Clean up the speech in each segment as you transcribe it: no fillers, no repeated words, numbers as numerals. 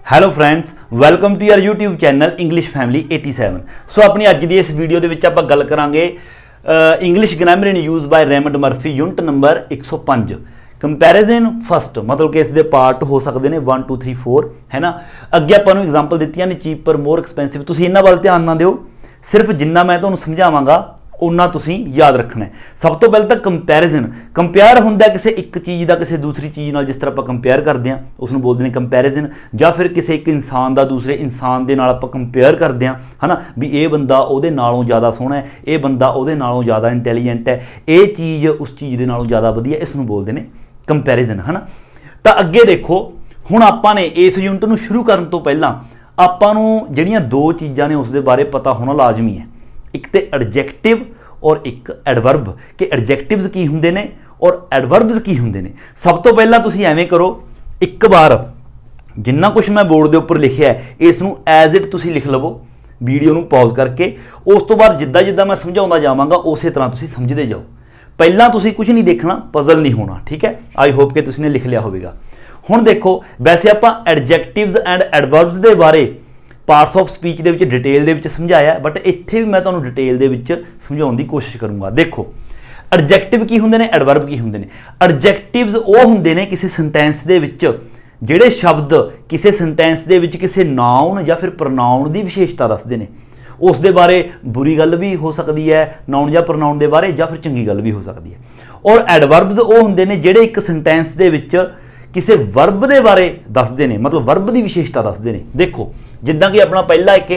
Hello friends, welcome to your YouTube channel English family 87। So ਆਪਣੀ ਅੱਜ ਦੀ ਇਸ video ਦੇ ਵਿੱਚ ਆਪਾਂ ਗੱਲ ਕਰਾਂਗੇ ਇੰਗਲਿਸ਼ ਗ੍ਰਾਮਰ ਇਨ use ਬਾय Raymond Murphy unit number 105 comparison first, मतलब कि इस दे पार्ट हो सकते हैं 1 2 3 4 है ना। अगे आपां नूं एग्जाम्पल दित्तियां ने चीपर मोर एक्सपेंसिव, तुसीं इन्हां वल ध्यान ना दिओ, सिर्फ जिन्ना मैं तुहानूं समझावांगा उन्ना तुसीं याद रखना है। सब तो पहले तो कंपैरिजन, कंपेयर हुंदा किसी एक चीज़ का किसी दूसरी चीज़ नाल, जिस तरह आप कंपेयर करते हैं उसनूं बोलते हैं कंपैरिजन, या फिर किसी एक इंसान का दूसरे इंसान के नाल आपां कंपेयर करते हैं है ना, भी ये बंदा उहदे नालों ज़्यादा सोहना है, ये बंदा उहदे नालों ज़्यादा इंटैलीजेंट है, ये चीज़ उस चीज़ के नालों ज़्यादा वधिया, इसनूं बोलते हैं कंपैरिजन है ना। तो अगे देखो हुण आपां ने इस यूनिट नूं शुरू करन तो पहलां आपां नूं जिहड़ियां दो चीज़ां ने उस दे बारे पता होना लाजमी है, एक तो एडजैक्टिव और एक एडवर्ब, कि एडजैक्टिव्स की हुंदे ने और एडवर्ब्स की हुंदे ने। सब तो पहलां तुसीं ऐवें करो, एक बार जिन्ना कुछ मैं बोर्ड के उपर लिखिया है इसनूं एज इट तुसीं लिख लवो, वीडियो नूं पॉज करके, उस तो बाद जिद्दां जिद्दां मैं समझाउंदा जावांगा उस तरह तुसीं समझदे जाओ। पहला तुसीं कुछ नहीं देखना, पजल नहीं होना, ठीक है। आई होप कि तुसीं ने लिख लिया होवेगा। हुण देखो वैसे आपां एडजैक्टिव्स एंड एडवर्ब्स के बारे पार्ट्स ऑफ स्पीच के विच डिटेल दे विच समझाया, बट इत्थे भी मैं तुहानूं डिटेल दे विच समझाउण दी कोशिश करूँगा। देखो एडजैक्टिव की हुंदे ने, एडवर्ब की हुंदे ने। एडजैक्टिव्स वो हुंदे ने किसी सेंटेंस दे विच जिहड़े शब्द किसी सेंटेंस दे विच किसी नाउन या फिर प्रनाउन की विशेषता दसदे ने। उस दे बारे बुरी गल भी हो सकती है नाउन या प्रनाउन के बारे, या फिर चंगी गल भी हो सकती है। और एडवर्ब्स वो हुंदे ने जिहड़े एक सेंटेंस दे विच किसी वर्ब के बारे दसदे ने, मतलब वर्ब की विशेषता दसदे ने। देखो जिद्दां कि अपना पहला एक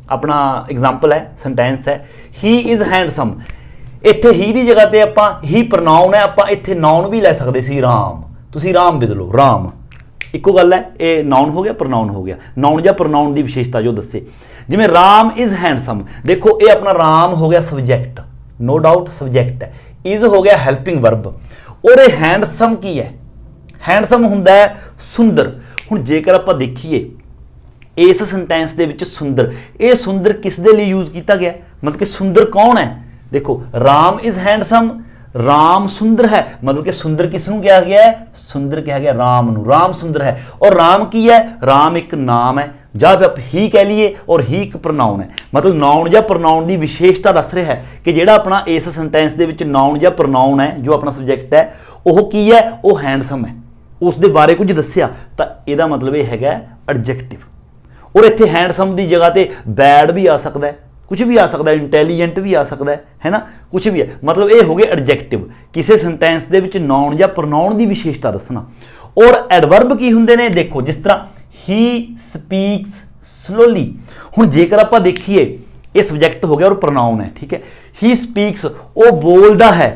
अपना एग्जाम्पल है, सेंटेंस है, ही इज़ हैंडसम। इत्थे ही की जगह पर आपां ही प्रनाउन है, आपां इत्थे नाउन भी लै सकदे सी राम, तुसीं राम बदलो, राम इक्को गल है, ये नाउन हो गया प्रनाउन हो गया। नाउन या प्रनाउन की विशेषता जो दसे, जिवें राम इज़ हैंडसम, देखो ये अपना राम हो गया सब्जैक्ट, नो डाउट सब्जैक्ट है, इज़ हो गया हैल्पिंग वर्ब, और ये हैंडसम की है, हैंडसम हुंदा है सुंदर। हुण जेकर आपां देखीए इस सेंटेंस दे विच सुंदर, ये सुंदर किस दे लई यूज़ किया गया, मतलब कि सुंदर कौन है। देखो राम इज़ हैंडसम, राम सुंदर है, मतलब कि सुंदर किसनूं कहा गया है, सुंदर कहा गया राम नूं, राम सुंदर है। और राम की है, राम एक नाम है, ਜਾਂ आप ही कह लीए, और ही एक प्रनाउन है, मतलब नाउन या प्रनाउन की विशेषता दस रहा है कि जिहड़ा अपना इस सेंटेंस दे विच नाउन या प्रनाउन है जो अपना सब्जैक्ट है वह की है, वो हैंडसम है, उस दे बारे कुछ दस्सिया, तो यदा मतलब ये है एडजैक्टिव। और इत्थे हैंडसम की जगह पर बैड भी आ सकता है, कुछ भी आ सकता है, इंटैलीजेंट भी आ सकता है ना, कुछ भी है, मतलब ये हो गए एडजैक्टिव, किसी सेंटेंस दे विच नाउन या प्रनाउन की विशेषता दसना। और एडवर्ब की हुंदे ने, देखो जिस तरह ही स्पीक्स स्लोली, हुण जेकर आपां देखिए ये सब्जैक्ट हो गया और प्रनाउन है, ठीक है। ही स्पीक्स वो बोलदा है,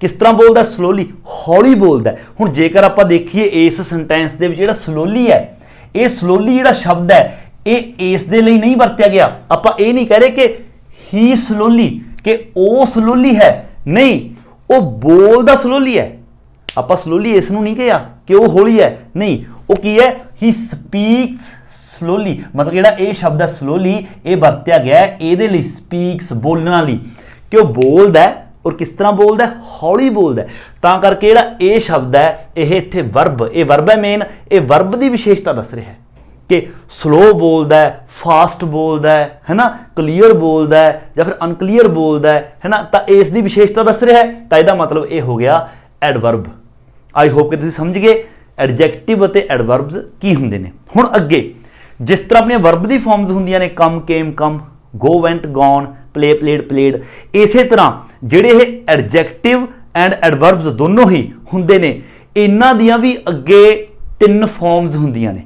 किस तरह बोलदा, स्लोली, हौली बोलदा है। हुण जेकर आपां देखिए इस सेंटेंस दे विच जिहड़ा स्लोली है, ये स्लोली जिहड़ा शब्द है ये इस दे लई नहीं वरत्या गया। आपां ये नहीं कह रहे कि ही स्लोली, कि ओ स्लोली है, नहीं, वो बोलदा स्लोली है। आपां स्लोली इस नूं नहीं कहा कि वो हौली है, नहीं, वो की है ही स्पीक्स स्लोली, मतलब जिहड़ा ये शब्द है स्लोली ये वरत्या गया है इहदे लई, स्पीक्स बोलने लई, कि वो बोलदा है और किस तरह बोलदा है, हौली बोलदा है। तां करके जिहड़ा ये शब्द है ये इत्थे वर्ब, ये वर्ब है मेन, ये वर्ब की विशेषता दस रहा है कि स्लो बोलदा है, फास्ट बोलदा है ना, क्लीयर बोलदा है या फिर अनक्लीयर बोलदा है ना, तो इस दी विशेषता दस रहा है, तो इसदा मतलब ये हो गया एडवर्ब। आई होप कि तुसीं समझ गए एडजैक्टिव और एडवर्ब्स की हुंदे ने। हुण अगे जिस तरह अपनी वर्ब की फॉर्म्स हुंदियां ने, come came come, go went gone, play played played, इस तरह जिहड़े ये एडजैक्टिव एंड एडवर्ब्स दोनों ही हुंदे ने, इन्हां दियां भी अगे तीन फॉर्म्स हुंदियां ने।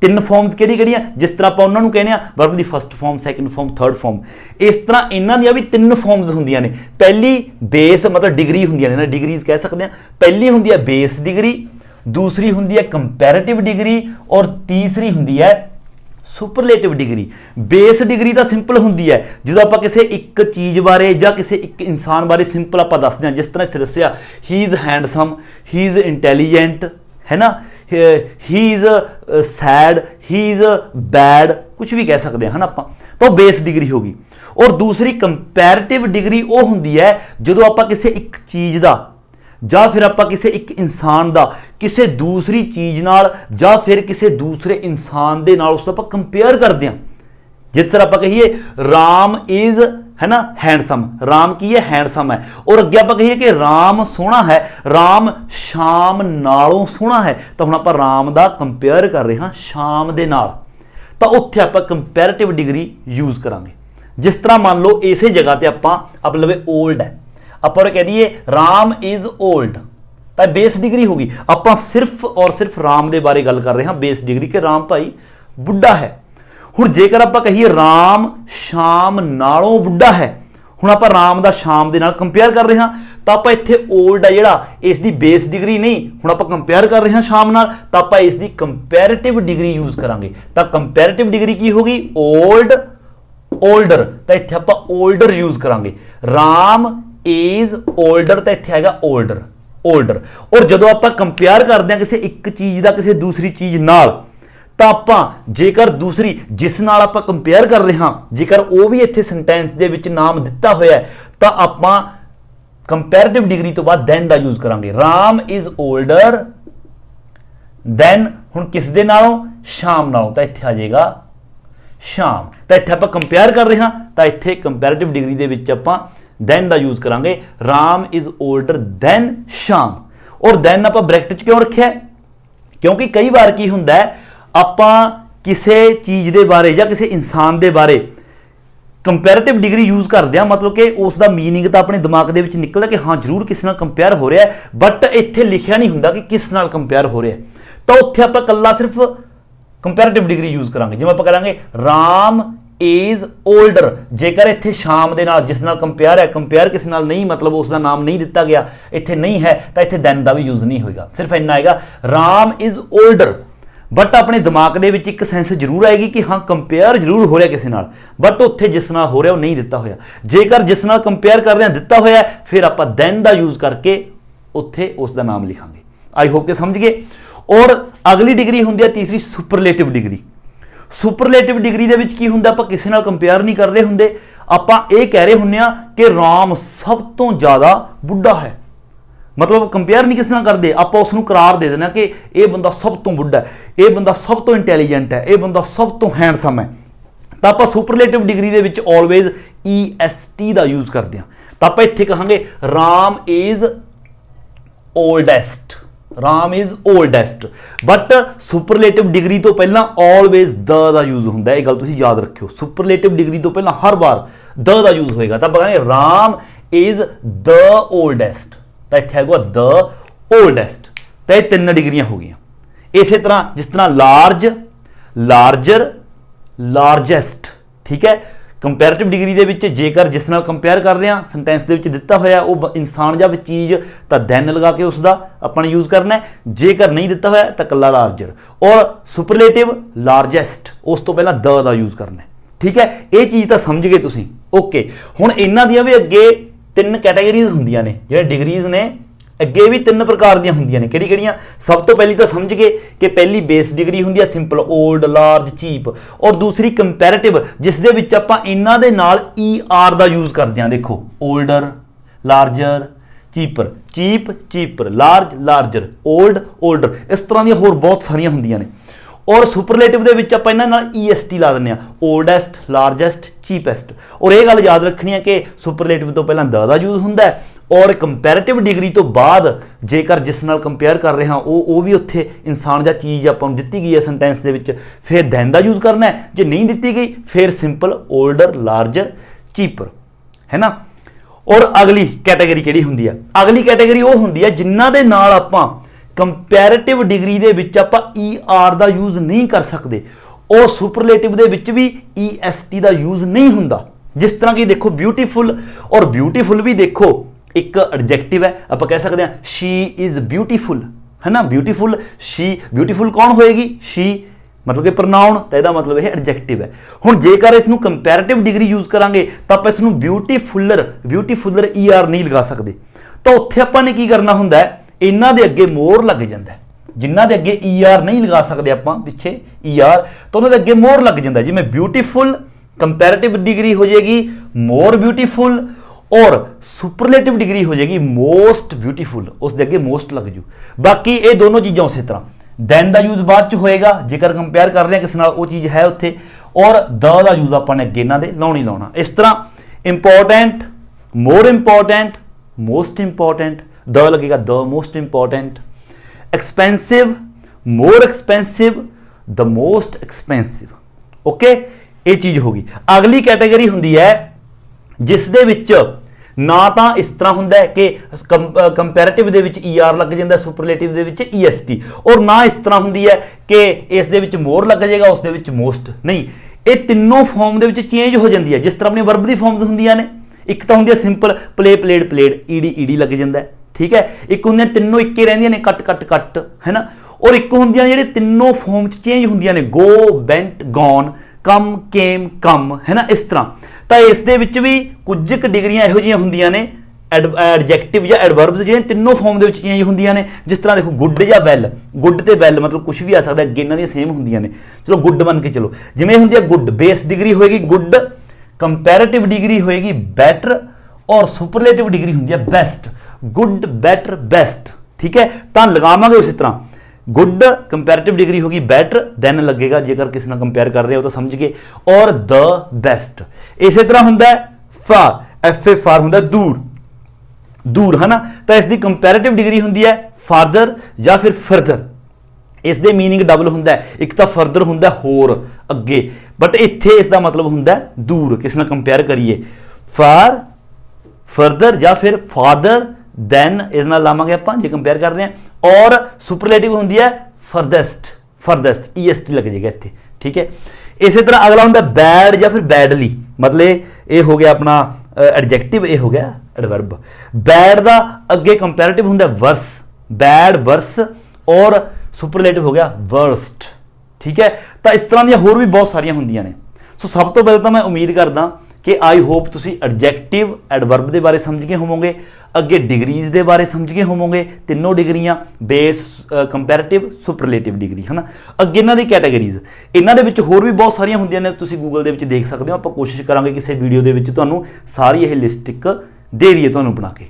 तीन फॉर्म्स किहड़ियां, जिस तरह आप उन्होंने कहने वर्ब की first form, second form, third form, इस तरह इन्हां दियां भी तीन फॉर्म्स हुंदियां ने। पहली बेस मतलब डिग्री हुंदियां ने ना, डिग्रीज कह सकते हैं। पहली हुंदी है बेस डिग्री, दूसरी हुंदी है कंपैरेटिव डिग्री, और तीसरी हुंदी है सुपरलेटिव डिग्री। बेस डिग्री तो सिंपल हुंदी है जो आप किसी एक चीज़ बारे या किसी एक इंसान बारे सिंपल आप दसते हैं, जिस तरह इत्थे दस्सिया he is handsome, he is intelligent, है ना, he is sad, he is bad, कुछ भी कह सकते हैं ना आप, तो बेस डिग्री होगी। और दूसरी कंपैरेटिव डिग्री वो हुंदी है जो आप किसी एक चीज़ का ਜਾਂ ਫਿਰ ਆਪਾਂ ਕਿਸੇ ਇੱਕ ਇਨਸਾਨ ਦਾ ਕਿਸੇ ਦੂਸਰੀ ਚੀਜ਼ ਨਾਲ ਜਾਂ ਫਿਰ ਕਿਸੇ ਦੂਸਰੇ ਇਨਸਾਨ ਦੇ ਨਾਲ ਉਸ ਦਾ ਆਪਾਂ ਕੰਪੇਅਰ ਕਰਦੇ ਹਾਂ। ਜਿਸ ਤਰ੍ਹਾਂ ਆਪਾਂ ਕਹੀਏ ਰਾਮ ਇਜ਼ है ना हैंडसम, राम की है हैंडसम है, और अगे आप कहिए कि राम सोहना है, राम शाम नालों सोहना है, तो हुण आपां राम दा कंपेयर कर रहे हाँ शाम दे नाल, तो उत्थे आपां कंपैरेटिव डिग्री यूज़ करांगे। जिस तरह मान लो इसे जगह ते आपां लवे ओल्ड है, आपां कह दीए राम इज़ ओल्ड, तो बेस डिग्री होगी। आपां सिर्फ और सिर्फ राम दे बारे गल कर रहे हाँ बेस डिग्री कि राम भाई बुढ़ा है। हुण जेकर आपां कहिए राम शाम नालों बुढ़ा है, हुण आपां राम दा शाम दे नाल कंपेयर कर रहे हाँ, तो आपां इत्थे ओल्ड है जिहड़ा इसदी बेस डिग्री नहीं, हुण आपां कंपेयर कर रहे हाँ शाम नाल, तो आपां इसदी कंपैरेटिव डिग्री यूज़ करांगे। तो कंपैरेटिव डिग्री की होगी ओल्ड ओल्डर, तो इत्थे आपां ओल्डर यूज़ करांगे। राम इज़ ओल्डर, तो इत्थे आएगा ओल्डर ओल्डर। और जदों आपां कंपेयर करदे हां किसी एक चीज़ दा किसी दूसरी चीज़ नाल, तो आप जेकर दूसरी जिस नाल आपां कंपेयर कर रहे हाँ जेकर वो भी इत्थे सेंटेंस दे विच नाम दिता होया है, तो आपां कंपैरेटिव डिग्री तो बाद दैन दा यूज़ करांगे। राम इज़ ओल्डर दैन, हुण किस दे नालों शाम नालों, तो इत्थे आ जाएगा शाम। तो इत्थे आपां कंपेयर कर रहे हाँ, तो इत्थे कंपैरेटिव डिग्री दे विच आपां दैन दा यूज़ करांगे। राम इज़ ओल्डर दैन शाम। और दैन आपां ब्रैकेट च क्यों रखिया? क्योंकि कई बार की हुंदा है आपां किसी चीज़ के बारे या किसी इंसान के बारे कंपैरेटिव डिग्री यूज़ करते हैं, मतलब कि उसका मीनिंग तो अपने दिमाग के निकलता कि हाँ जरूर किसी नाल कंपेयर हो रहा है, बट इत्थे लिखिया नहीं हुंदा कि किस नाल कंपेयर हो रहा है, तो उत्थे आपां कल्ला सिर्फ कंपैरेटिव डिग्री यूज़ करांगे। जिवें आपां करांगे राम इज़ ओल्डर, जेकर इत्थे शाम दे नाल जिस नाल कंपेयर है, कंपेयर किस नाल नहीं मतलब उसका नाम नहीं दिता गया, इत्थे नहीं है, तो इत्थे दैन का भी यूज़ नहीं होएगा, सिर्फ इन्ना आएगा राम इज़ ओल्डर। बट अपने दिमाग के विच एक सेंस जरूर आएगी कि हाँ कंपेयर जरूर हो रहा किसी नाल, बट उत्थे जिस नाल हो रहा वो नहीं दिता होया। जेकर जिस नाल कंपेयर कर रहे हैं दिता होया, फिर आप दैन का यूज़ करके उत्थे उसका नाम लिखांगे। आई होप के समझ गए। और अगली डिग्री हुंदी है तीसरी सुपरलेटिव डिग्री। सुपरलेटिव डिग्री दे विच की हुंदा, आपां किसी नाल कंपेयर नहीं कर रहे हुंदे, आपां ये कह रहे हुंदे आ कि राम सब तो ज़्यादा बुढ़ा है, मतलब कंपेयर नहीं किस नाल करते, आप उसनूं करार दे देना कि यह बंदा सब तो बुढ़ा है, यह बंदा सब तो इंटैलीजेंट है, यह बंदा सब तो हैंडसम है। तो आप सुपरलेटिव डिग्री दे विच ऑलवेज EST का यूज़ करते हैं। तो आप इत्थे कहांगे Ram is oldest, Ram is oldest. But superlative degree तो पहला ऑलवेज द का यूज़ होंदा है, यह गल तुसीं याद रखियो। सुपरलेटिव डिग्री तो पहला हर बार द का यूज़ होएगा। तो आप कहांगे राम इज़ द ओल्डेस्ट, तो इत्थे आएगा द ओल्डेस्ट। तो ये 3 डिग्रियां हो गई। इस तरह जिस तरह लार्ज लार्जर लार्जेस्ट, ठीक है। कंपैरेटिव डिग्री दे विच जेकर जिस नाल कंपेयर कर रहे हैं सेंटेंस दे विच दिता होया वो इंसान या चीज़, तो दैन लगा के उसका अपना यूज़ करना है। जेकर नहीं दिता होया तो कल्ला लार्जर। और सुपरलेटिव लार्जेस्ट, उस तो पहला द का यूज़ करना है, ठीक है। ये चीज़ तो समझ गए तुसीं। ओके, हुण इन्हां दियां भी अगे 3 कैटेगरीज होंदियां ने, जिहड़े डिग्रीज ने अगे भी 3 प्रकार दियां होंदियां ने। किहड़ी-किहड़ियां? सब तो पहली तो समझ गए कि पहली बेस डिग्री होंदी है सिंपल ओल्ड लार्ज चीप, और दूसरी कंपैरेटिव जिस दे विच आपां इन्हां दे नाल ER दा यूज़ करदे हां। देखो older larger cheaper, cheap cheaper, large larger, old older, इस तरह दी होर बहुत सारियां होंदियां ने। और सुपरलेटिव दे विच आपां इन्हां नाल EST ला दिंदे हां, ओल्डेस्ट लार्जेस्ट चीपेस्ट। और ये गल याद रखनी है कि सुपरलेटिव तो पहला द दा यूज़ हुंदा है, और कंपैरेटिव डिग्री तो बाद जेकर जिस नाल कंपेयर कर रहे हैं वो भी उत्थे इंसान या चीज़ आपां नूं दित्ती गई है सेंटेंस दे विच, फिर दैन दा यूज़ करना है। जे नहीं दित्ती गई फिर सिंपल ओल्डर लार्जर चीपर, है ना। और अगली कैटेगरी किहड़ी हुंदी है? अगली कैटेगरी वो हुंदी है जिन्हां दे नाल आपां कंपैरेटिव डिग्री दे विच आपां ER दा यूज़ नहीं कर सकते, और सुपरलेटिव दे विच भी EST दा यूज़ नहीं हुंदा। जिस तरह की देखो ब्यूटीफुल, और ब्यूटीफुल भी देखो एक एडजेक्टिव है, आप कह सकते हैं शी इज़ ब्यूटीफुल, है ना। ब्यूटीफुल शी, ब्यूटीफुल कौन होएगी? शी, मतलब कि प्रनाउन, तो यदा मतलब है एडजेक्टिव है। हुण जेकर इसनूं कंपैरेटिव डिग्री यूज़ करांगे तो आप इसनूं ब्यूटीफुलर ब्यूटीफुलर ER नहीं लगा सकते, तो उत्थे आपां ने की करना हुंदा है, इन्हां दे अगे मोर लग जाता है। जिन्हां दे अगे ER नहीं लगा सकते आपां पिछे ER, तो उन्हां दे अगे मोर लग जाता है। जिवें ब्यूटीफुल कंपैरेटिव डिग्री हो जाएगी मोर ब्यूटीफुल, और सुपरलेटिव डिग्री हो जाएगी मोस्ट ब्यूटीफुल, उसके अगे मोस्ट लग जू। बाकी ये दोनों चीज़ां उस तरह, दैन का यूज बाद च होएगा जेकर कंपेयर कर रहे हैं किसी नाल, वो चीज़ है उत्थे, और द का यूज आपने अगे इन्हां दे लाउणा ही लाउणा। इस तरह important, more important, most important, the लगेगा the most important, expensive, more expensive, the most expensive. Okay, ये चीज़ होगी। अगली कैटेगरी हुंदी है जिस दे विच ना तो इस तरह हुंदा है कि कंपैरेटिव दे विच ER लग जाता, सुपरलेटिव दे विच EST, और ना इस तरह हुंदी है कि इस दे विच मोर लग जाएगा, उस दे विच मोस्ट नहीं। ये तीनों फॉर्म दे विच चेंज हो जाती है, जिस तरह अपनी वर्ब दी फॉर्म्स हुंदियां ने। एक तो हुंदी है simple, play played played, ED लग जाता है, ठीक है। एक होंगे तीनों इक्के रहिंदियां ने, कट कट कट, है ना। और एक होंदियां ने जिहड़े तीनों फॉर्म चेंज होंदियां ने, गो बेंट गॉन, कम केम कम, है ना। इस तरह तो इस दे विच भी कुछ डिग्रियां इहो जिहियां हुंदियां ने एडजैक्टिव या एडवर्ब्स जिहड़े तीनों फॉर्म दे विच चेंज हुंदियां ने। जिस तरह देखो गुड या वैल, गुड ते वैल मतलब कुछ भी आ सकदा है, अगे इन्हां दी सेम हुंदियां ने। चलो गुड बन के चलो, जिवें हुंदी है गुड, बेस डिग्री होएगी गुड, कंपैरेटिव डिग्री होएगी बेटर, और सुपरलेटिव डिग्री हुंदी है बेस्ट। गुड बेटर बेस्ट, ठीक है। तो लगावांगे उसी तरह, गुड कंपैरेटिव डिग्री होगी बेटर, देन लगेगा जेकर किसी ने कंपेयर कर रहे हो तो समझ गए, और द बेस्ट। इसी तरह हुंदा है फार, FA फार हुंदा दूर, दूर, है ना। तो इसकी कंपैरेटिव डिग्री हुंदी है फारदर या फिर फर्दर। इस दे मीनिंग डबल हुंदा है, एक तो फर्दर हुंदा होर अगे, बट इत्थे इसका मतलब हुंदा है दूर, किसी ने कंपेयर करिए फार फर्दर या फिर फादर, दैन इस नाल लावांगे आपां जे कंपेयर कर रहे हैं। और सुपरलेटिव हुंदी है फरदेस्ट, फरदेस्ट EST लग जाएगा इत्थे, ठीक है। इसी तरह अगला हुंदा बैड या फिर बैडली, मतलब ये हो गया अपना एडजेक्टिव, ये हो गया एडवर्ब। बैड दा अगे कंपैरेटिव हुंदा वर्स, बैड वर्स, और सुपरलेटिव हो गया वर्स्ट, ठीक है। तो इस तरह दी होर भी बहुत सारियां हुंदियां ने। सो सब तो पहले तो मैं उम्मीद करदा कि आई होप तुसी एडजैक्टिव एडवर्ब के बारे समझ गए होवोगे, अगे डिग्रीज के बारे समझ गए होवोगे, तीनों डिग्रियां बेस, कंपैरेटिव, सुपरलेटिव डिग्री, है ना। अगे इन्हां दी कैटेगरीज, इन्हां दे विच होर भी बहुत सारियां हुंदियां ने, तुसी गूगल दे विच देख सकते हो। आपां कोशिश करांगे किसी वीडियो दे विच तुहानूं सारी यह लिस्ट एक दे दईए तुहानूं बना के।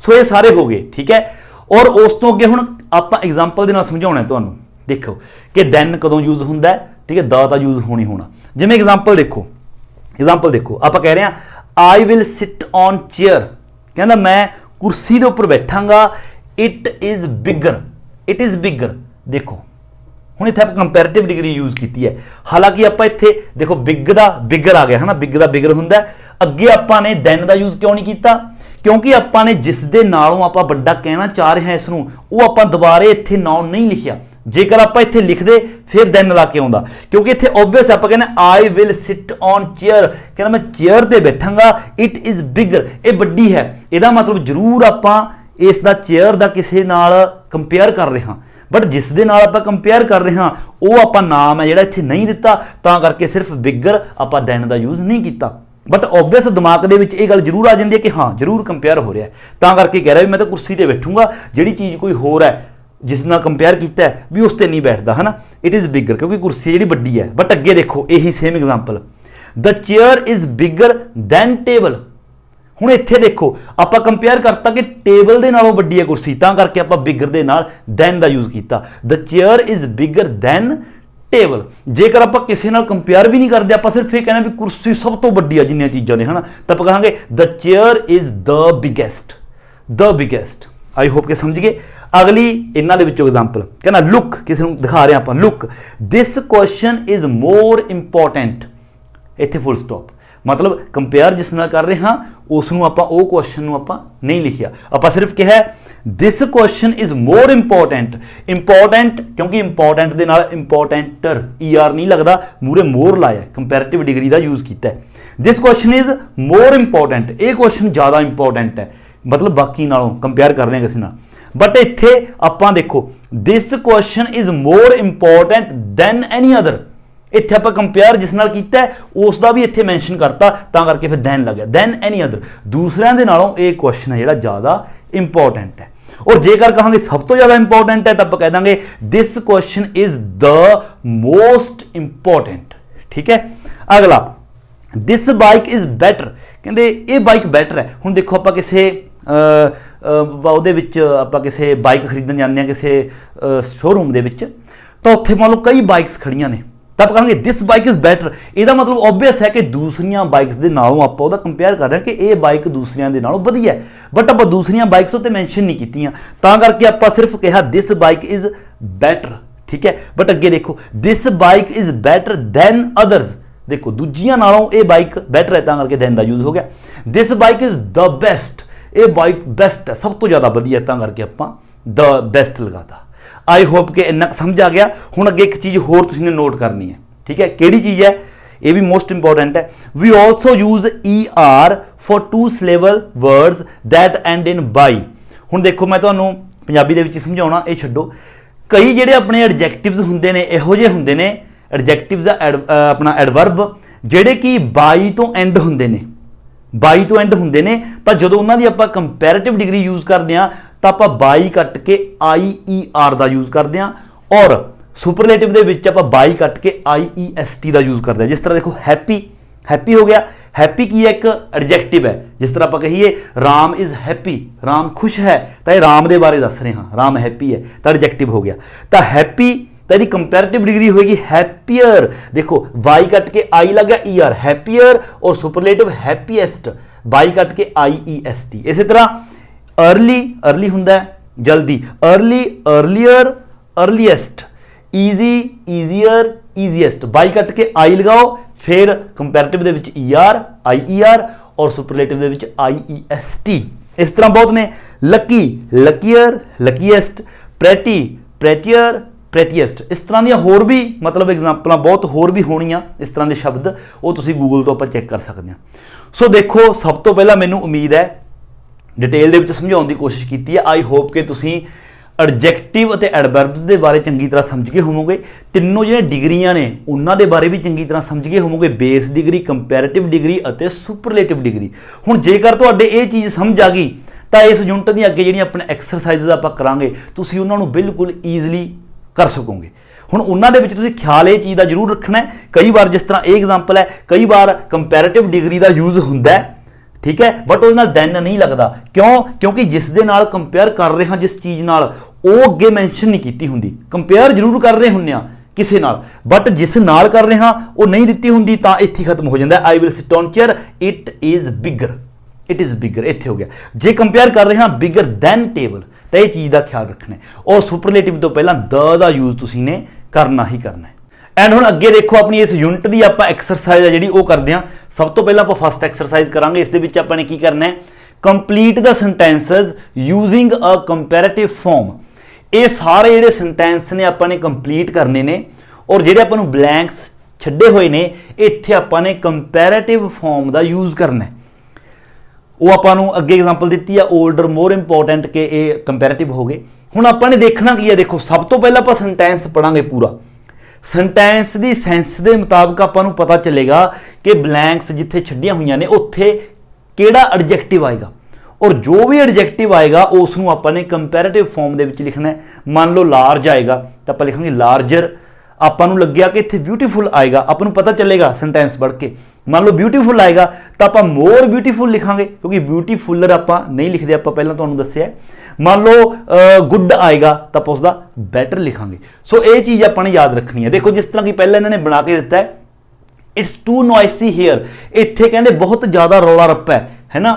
सो ये सारे हो गए, ठीक है। और उस तो अगे हुण आपां एग्जाम्पल दे नाल समझाउणा है तुहानूं। देखो कि दैन कदों यूज हुंदा है, ठीक है, द तां यूज होनी होना। जिवें एग्जाम्पल देखो, एग्जाम्पल देखो, आप कह रहे हैं I will sit on chair, कहना मैं कुर्सी के उपर बैठांगा, it is bigger, it is bigger. देखो हुण इत्थे कंपैरेटिव डिग्री यूज की है, हालांकि आप इत्थे देखो बिग दा बिगर आ गया, है ना, बिग दा बिगर हुंदा। अगे आपां ने दैन दा यूज क्यों नहीं किया, क्योंकि आपां ने जिस दे नालों आपां वड्डा कहना चाह रहे हैं इसनूं, वो आपां दुबारे इत्थे नाउन नहीं लिखिया। जेकर आप इत्थे लिख दे फिर दैन ला के आउंदा, क्योंकि इत्थे ऑब्वियस आप कहना आई विल सिट ऑन चेयर, कहना मैं चेयर ते बैठांगा, इट इज बिगर, ये बड्डी है। इहदा मतलब जरूर आपां इस दा चेयर दा किसी नाल कंपेयर कर रहे हैं, बट जिस दे नाल आपां कंपेयर कर रहे हैं वो आपां नाम है जिहड़ा इत्थे नहीं दिता, तां करके सिर्फ बिगर आपां दैन दा यूज नहीं किया। बट ऑब्वियस दिमाग दे विच इह गल जरूर आ जांदी है कि हाँ जरूर कंपेयर हो रहा है, तां करके कह रहा भी मैं तो कुर्सी ते बैठूंगा, जिहड़ी चीज़ कोई होर है जिस नाल कंपेयर किया है भी उस ते नहीं बैठता, है ना। इट इज़ बिगर क्योंकि कुर्सी जिहड़ी वड्डी है। बट अगे देखो यही same example, the chair is bigger than table. हुण इत्थे देखो आपां कंपेयर करता कि टेबल दे नालों वड्डी है कुर्सी, तां करके आपां बिगर दे नाल दैन दा यूज किया। The chair is bigger than table. जेकर आपां किसी नाल कंपेयर भी नहीं करते, आपां सिर्फ ये कहना भी कुर्सी सब तो वड्डी है जिन्नियां चीज़ां ने, है ना, तो आपां कहांगे the chair is the biggest, the biggest. I hope के समझ गए। अगली इन्हां दे विचों एग्जाम्पल, कहना लुक, किसी को दिखा रहे हैं आप, look this question is more important, इत्थे फुल स्टॉप। मतलब कंपेयर जिस नाल कर रहे हैं उसनूं आपां वो क्वेश्चन नूं आपां नहीं लिखिया, आपां सिर्फ कहा this question is more important. Important क्योंकि इंपॉर्टेंट दे नाल इंपॉर्टेंटर ER नहीं लगता, मूरे मोर लाया, कंपैरेटिव डिग्री का यूज किया है। This question is more important, ये क्वेश्चन ज़्यादा इंपॉर्टेंट है, मतलब बाकी नालों कंपेयर कर रहे हैं किसी नाल। बट इत्थे आपां देखो this question is more important than any other, इत्थे आपां कंपेयर जिस नाल कीता है उसका भी इत्थे मैंशन करता, तां करके फिर दैन लग गया, दैन एनी अदर। दूसरिਆਂ दे नालों ये क्वेश्चन है जिहड़ा ज़्यादा इंपॉर्टेंट है। और जेकर कहांगे सब तो ज़्यादा इंपॉर्टेंट है तो आपां कह देंगे this question is the most important, ठीक है। अगला ਦਿਸ ਬਾਈਕ ਇਜ਼ ਬੈਟਰ, ਕਹਿੰਦੇ ਇਹ ਬਾਈਕ ਬੈਟਰ ਹੈ। ਹੁਣ ਦੇਖੋ ਆਪਾਂ ਕਿਸੇ ਉਹਦੇ ਵਿੱਚ ਆਪਾਂ ਕਿਸੇ ਬਾਈਕ ਖਰੀਦਣ ਜਾਂਦੇ ਹਾਂ ਕਿਸੇ ਸ਼ੋਰੂਮ ਦੇ ਵਿੱਚ, ਤਾਂ ਉੱਥੇ ਮੰਨ ਲਓ ਕਈ ਬਾਈਕਸ ਖੜੀਆਂ ਨੇ, ਤਾਂ ਆਪਾਂ ਕਹਾਂਗੇ ਦਿਸ ਬਾਈਕ ਇਜ਼ ਬੈਟਰ। ਇਹਦਾ ਮਤਲਬ ਓਬਵੀਅਸ ਹੈ ਕਿ ਦੂਸਰੀਆਂ ਬਾਈਕਸ ਦੇ ਨਾਲੋਂ ਆਪਾਂ ਉਹਦਾ ਕੰਪੇਅਰ ਕਰ ਰਹੇ ਹਾਂ ਕਿ ਇਹ ਬਾਈਕ ਦੂਸਰਿਆਂ ਦੇ ਨਾਲੋਂ ਵਧੀਆ ਹੈ, ਬਟ ਆਪਾਂ ਦੂਸਰੀਆਂ ਬਾਈਕਸ ਉੱਤੇ ਮੈਂਸ਼ਨ ਨਹੀਂ ਕੀਤੀਆਂ, ਤਾਂ ਕਰਕੇ ਆਪਾਂ ਸਿਰਫ ਕਿਹਾ ਦਿਸ ਬਾਈਕ ਇਜ਼ ਬੈਟਰ, ਠੀਕ ਹੈ। ਬਟ ਅੱਗੇ ਦੇਖੋ this bike is better than others, ਦੇਖੋ ਦੂਜੀਆਂ ਨਾਲੋਂ ਇਹ ਬਾਈਕ ਬੈਟਰ ਹੈ, ਤਾਂ ਕਰਕੇ ਦੈਨ ਦਾ ਯੂਜ਼ ਹੋ ਗਿਆ। ਦਿਸ ਬਾਈਕ ਇਜ਼ ਦ ਬੈਸਟ, ਇਹ ਬਾਈਕ ਬੈਸਟ ਹੈ, ਸਭ ਤੋਂ ਜ਼ਿਆਦਾ ਵਧੀਆ, ਤਾਂ ਕਰਕੇ ਆਪਾਂ ਦ ਬੈਸਟ ਲਗਾਤਾ। ਆਈ ਹੋਪ ਕਿ ਇੰਨਾ ਸਮਝ ਆ ਗਿਆ। ਹੁਣ ਅੱਗੇ ਇੱਕ ਚੀਜ਼ ਹੋਰ ਤੁਸੀਂ ਨੇ ਨੋਟ ਕਰਨੀ ਹੈ, ਠੀਕ ਹੈ, ਕਿਹੜੀ ਚੀਜ਼ ਹੈ, ਇਹ ਵੀ ਮੋਸਟ ਇੰਪੋਰਟੈਂਟ ਹੈ। We also use ER for two syllable words that end in Y. ਹੁਣ ਦੇਖੋ ਮੈਂ ਤੁਹਾਨੂੰ ਪੰਜਾਬੀ ਦੇ ਵਿੱਚ ਸਮਝਾਉਣਾ, ਇਹ ਛੱਡੋ। ਕਈ ਜਿਹੜੇ ਆਪਣੇ ਐਡਜੈਕਟਿਵਸ ਹੁੰਦੇ ਨੇ, ਇਹੋ ਜਿਹੇ ਹੁੰਦੇ ਨੇ ਐਡਜੈਕਟਿਵਸ ਆਪਣਾ ਐਡਵਰਬ, ਜਿਹੜੇ ਕਿ ਬਾਈ ਤੋਂ ਐਂਡ ਹੁੰਦੇ ਨੇ, ਬਾਈ ਤੋਂ ਐਂਡ ਹੁੰਦੇ ਨੇ, ਤਾਂ ਜਦੋਂ ਉਹਨਾਂ ਦੀ ਆਪਾਂ ਕੰਪੈरेटिव ਡਿਗਰੀ ਯੂਜ਼ ਕਰਦੇ ਹਾਂ ਤਾਂ ਆਪਾਂ ਬਾਈ ਕੱਟ ਕੇ IER ਦਾ ਯੂਜ਼ ਕਰਦੇ ਹਾਂ, ਔਰ ਸੁਪਰਲੇਟਿਵ ਦੇ ਵਿੱਚ ਆਪਾਂ ਬਾਈ ਕੱਟ ਕੇ IEST ਦਾ ਯੂਜ਼ ਕਰਦੇ ਹਾਂ। ਜਿਸ ਤਰ੍ਹਾਂ ਦੇਖੋ ਹੈਪੀ, ਹੈਪੀ ਹੋ ਗਿਆ, हैप्पी की एक एडजैक्टिव है। जिस तरह आप कहिए राम इज़ हैप्पी, राम खुश है, तो ये राम के बारे दस रहे हाँ, राम हैप्पी है, तो एडजैक्टिव हो गया। तो हैप्पी तो यदि कंपैरेटिव डिग्री होगी हैप्पियर, देखो वाई कट के आई लग गया ईआर, हैप्पियर, और सुपरलेटिव हैप्पीएस्ट, वाई कट के IEST। इसी तरह अर्ली, अर्ली हुंदा है जल्दी, early earlier earliest, easy easier easiest, Y cut के आई लगाओ, फिर कंपैरेटिव दे विच ER IER और सुपरलेटिव दे विच IEST। इस तरह बहुत ने, lucky luckier luckiest, pretty prettier prettiest. इस तरह दी होर भी मतलब एग्जाम्पल बहुत होर भी होनियां इस तरह के शब्द, वो तुसी गूगल तो आप चैक कर सकते हैं। सो देखो सब तो पहला मैनू उम्मीद है डिटेल दे विच समझाउण दी कोशिश की है। आई होप कि तुसी एडजैक्टिव और एडवर्ब्स के बारे चंगी तरह समझ गए होवोगे, तीनों जो डिग्रियां ने उन्होंने बारे भी चंगी तरह समझ गए होवोगे, बेस डिग्री, कंपैरेटिव डिग्री और सुपरलेटिव डिग्री। हुण जेकर तुहाडे ये चीज़ समझ आ गई तो इस यूनिट दी अगे जिहड़ियां अपने एक्सरसाइज़ आपां करांगे तुसीं उन्हां नूं बिल्कुल ईजिली कर सकोगे। हुण उन्हां दे विच तुसीं ख्याल ये चीज़ का जरूर रखना है, कई बार जिस तरह ये एग्जाम्पल है, कई बार कंपैरेटिव डिग्री का यूज़ हुंदा है, ठीक है, बट उहदे नाल दैन नहीं लगता, क्यों? क्योंकि जिस दे नाल कंपेयर कर रहे हैं जिस चीज़ नाल, वो अगे मैंशन नहीं की हुंदी। कंपेयर जरूर कर रहे हुंदे आ किसी नाल, बट जिस नाल कर रहे हैं वो नहीं दित्ती हुंदी, तां इत्थे खत्म हो जाता है। आई will sit on chair, it is bigger, it is bigger, इत्थे हो गया। जे कंपेयर कर रहे हैं बिगर दैन टेबल, तो यह चीज़ का ख्याल रखना है, और सुपरलेटिव तो पहला द दा यूज़ तुसीं ने करना ही करना है। एंड हुण अगे देखो अपनी इस यूनिट की आप एक्सरसाइज है जी करते हैं। सब तो पहला आप फस्ट एक्सरसाइज करांगे, इस दे विच आपां ने की करना है, complete the sentences using a comparative form. ये सारे जिहड़े सेंटेंस ने आपां ने कंप्लीट करने ने, और जिहड़े आपां नूं ब्लैंक्स छड्डे होए ने इत्थे आपां ने कंपैरेटिव फॉर्म का यूज़ करना है। वो आपां नूं अगे एग्जाम्पल दी है, ओल्डर मोर इंपॉर्टेंट के ये कंपैरेटिव हो गए। हुण आपां ने देखना की है, देखो सब तो पहला आपां सेंटेंस पढ़ांगे पूरा, सेंटेंस की सेंस के मुताबिक आपां नूं पता चलेगा कि ब्लैंक्स जिथे छड्डियां हुई ने उत्थे किहड़ा एडजैक्टिव आएगा, और जो भी एडजैक्टिव आएगा उसनूं आपां ने कंपैरेटिव फॉर्म दे विच लिखना है। मान लो लार्ज आएगा तो आपां लिखांगे लार्जर, आपां नूं लग्गिया कि इत्थे ब्यूटीफुल आएगा, आपां नूं पता चलेगा सेंटेंस पढ़ के। मान लो ब्यूटीफुल आएगा तो आपां मोर ब्यूटीफुल लिखांगे, क्योंकि ब्यूटीफुलर आपां नहीं लिखते, आपां पहलां तुहानूं दस्सिआ है। मान लो गुड आएगा तो आप उसका बैटर लिखांगे। सो ये चीज़ आपने याद रखनी है। देखो जिस तरह की पहले इन्होंने बना के दिता है, इट्स टू नॉइसी हेयर, इत्थे कहते बहुत ज़्यादा रौला रप्पा है ना।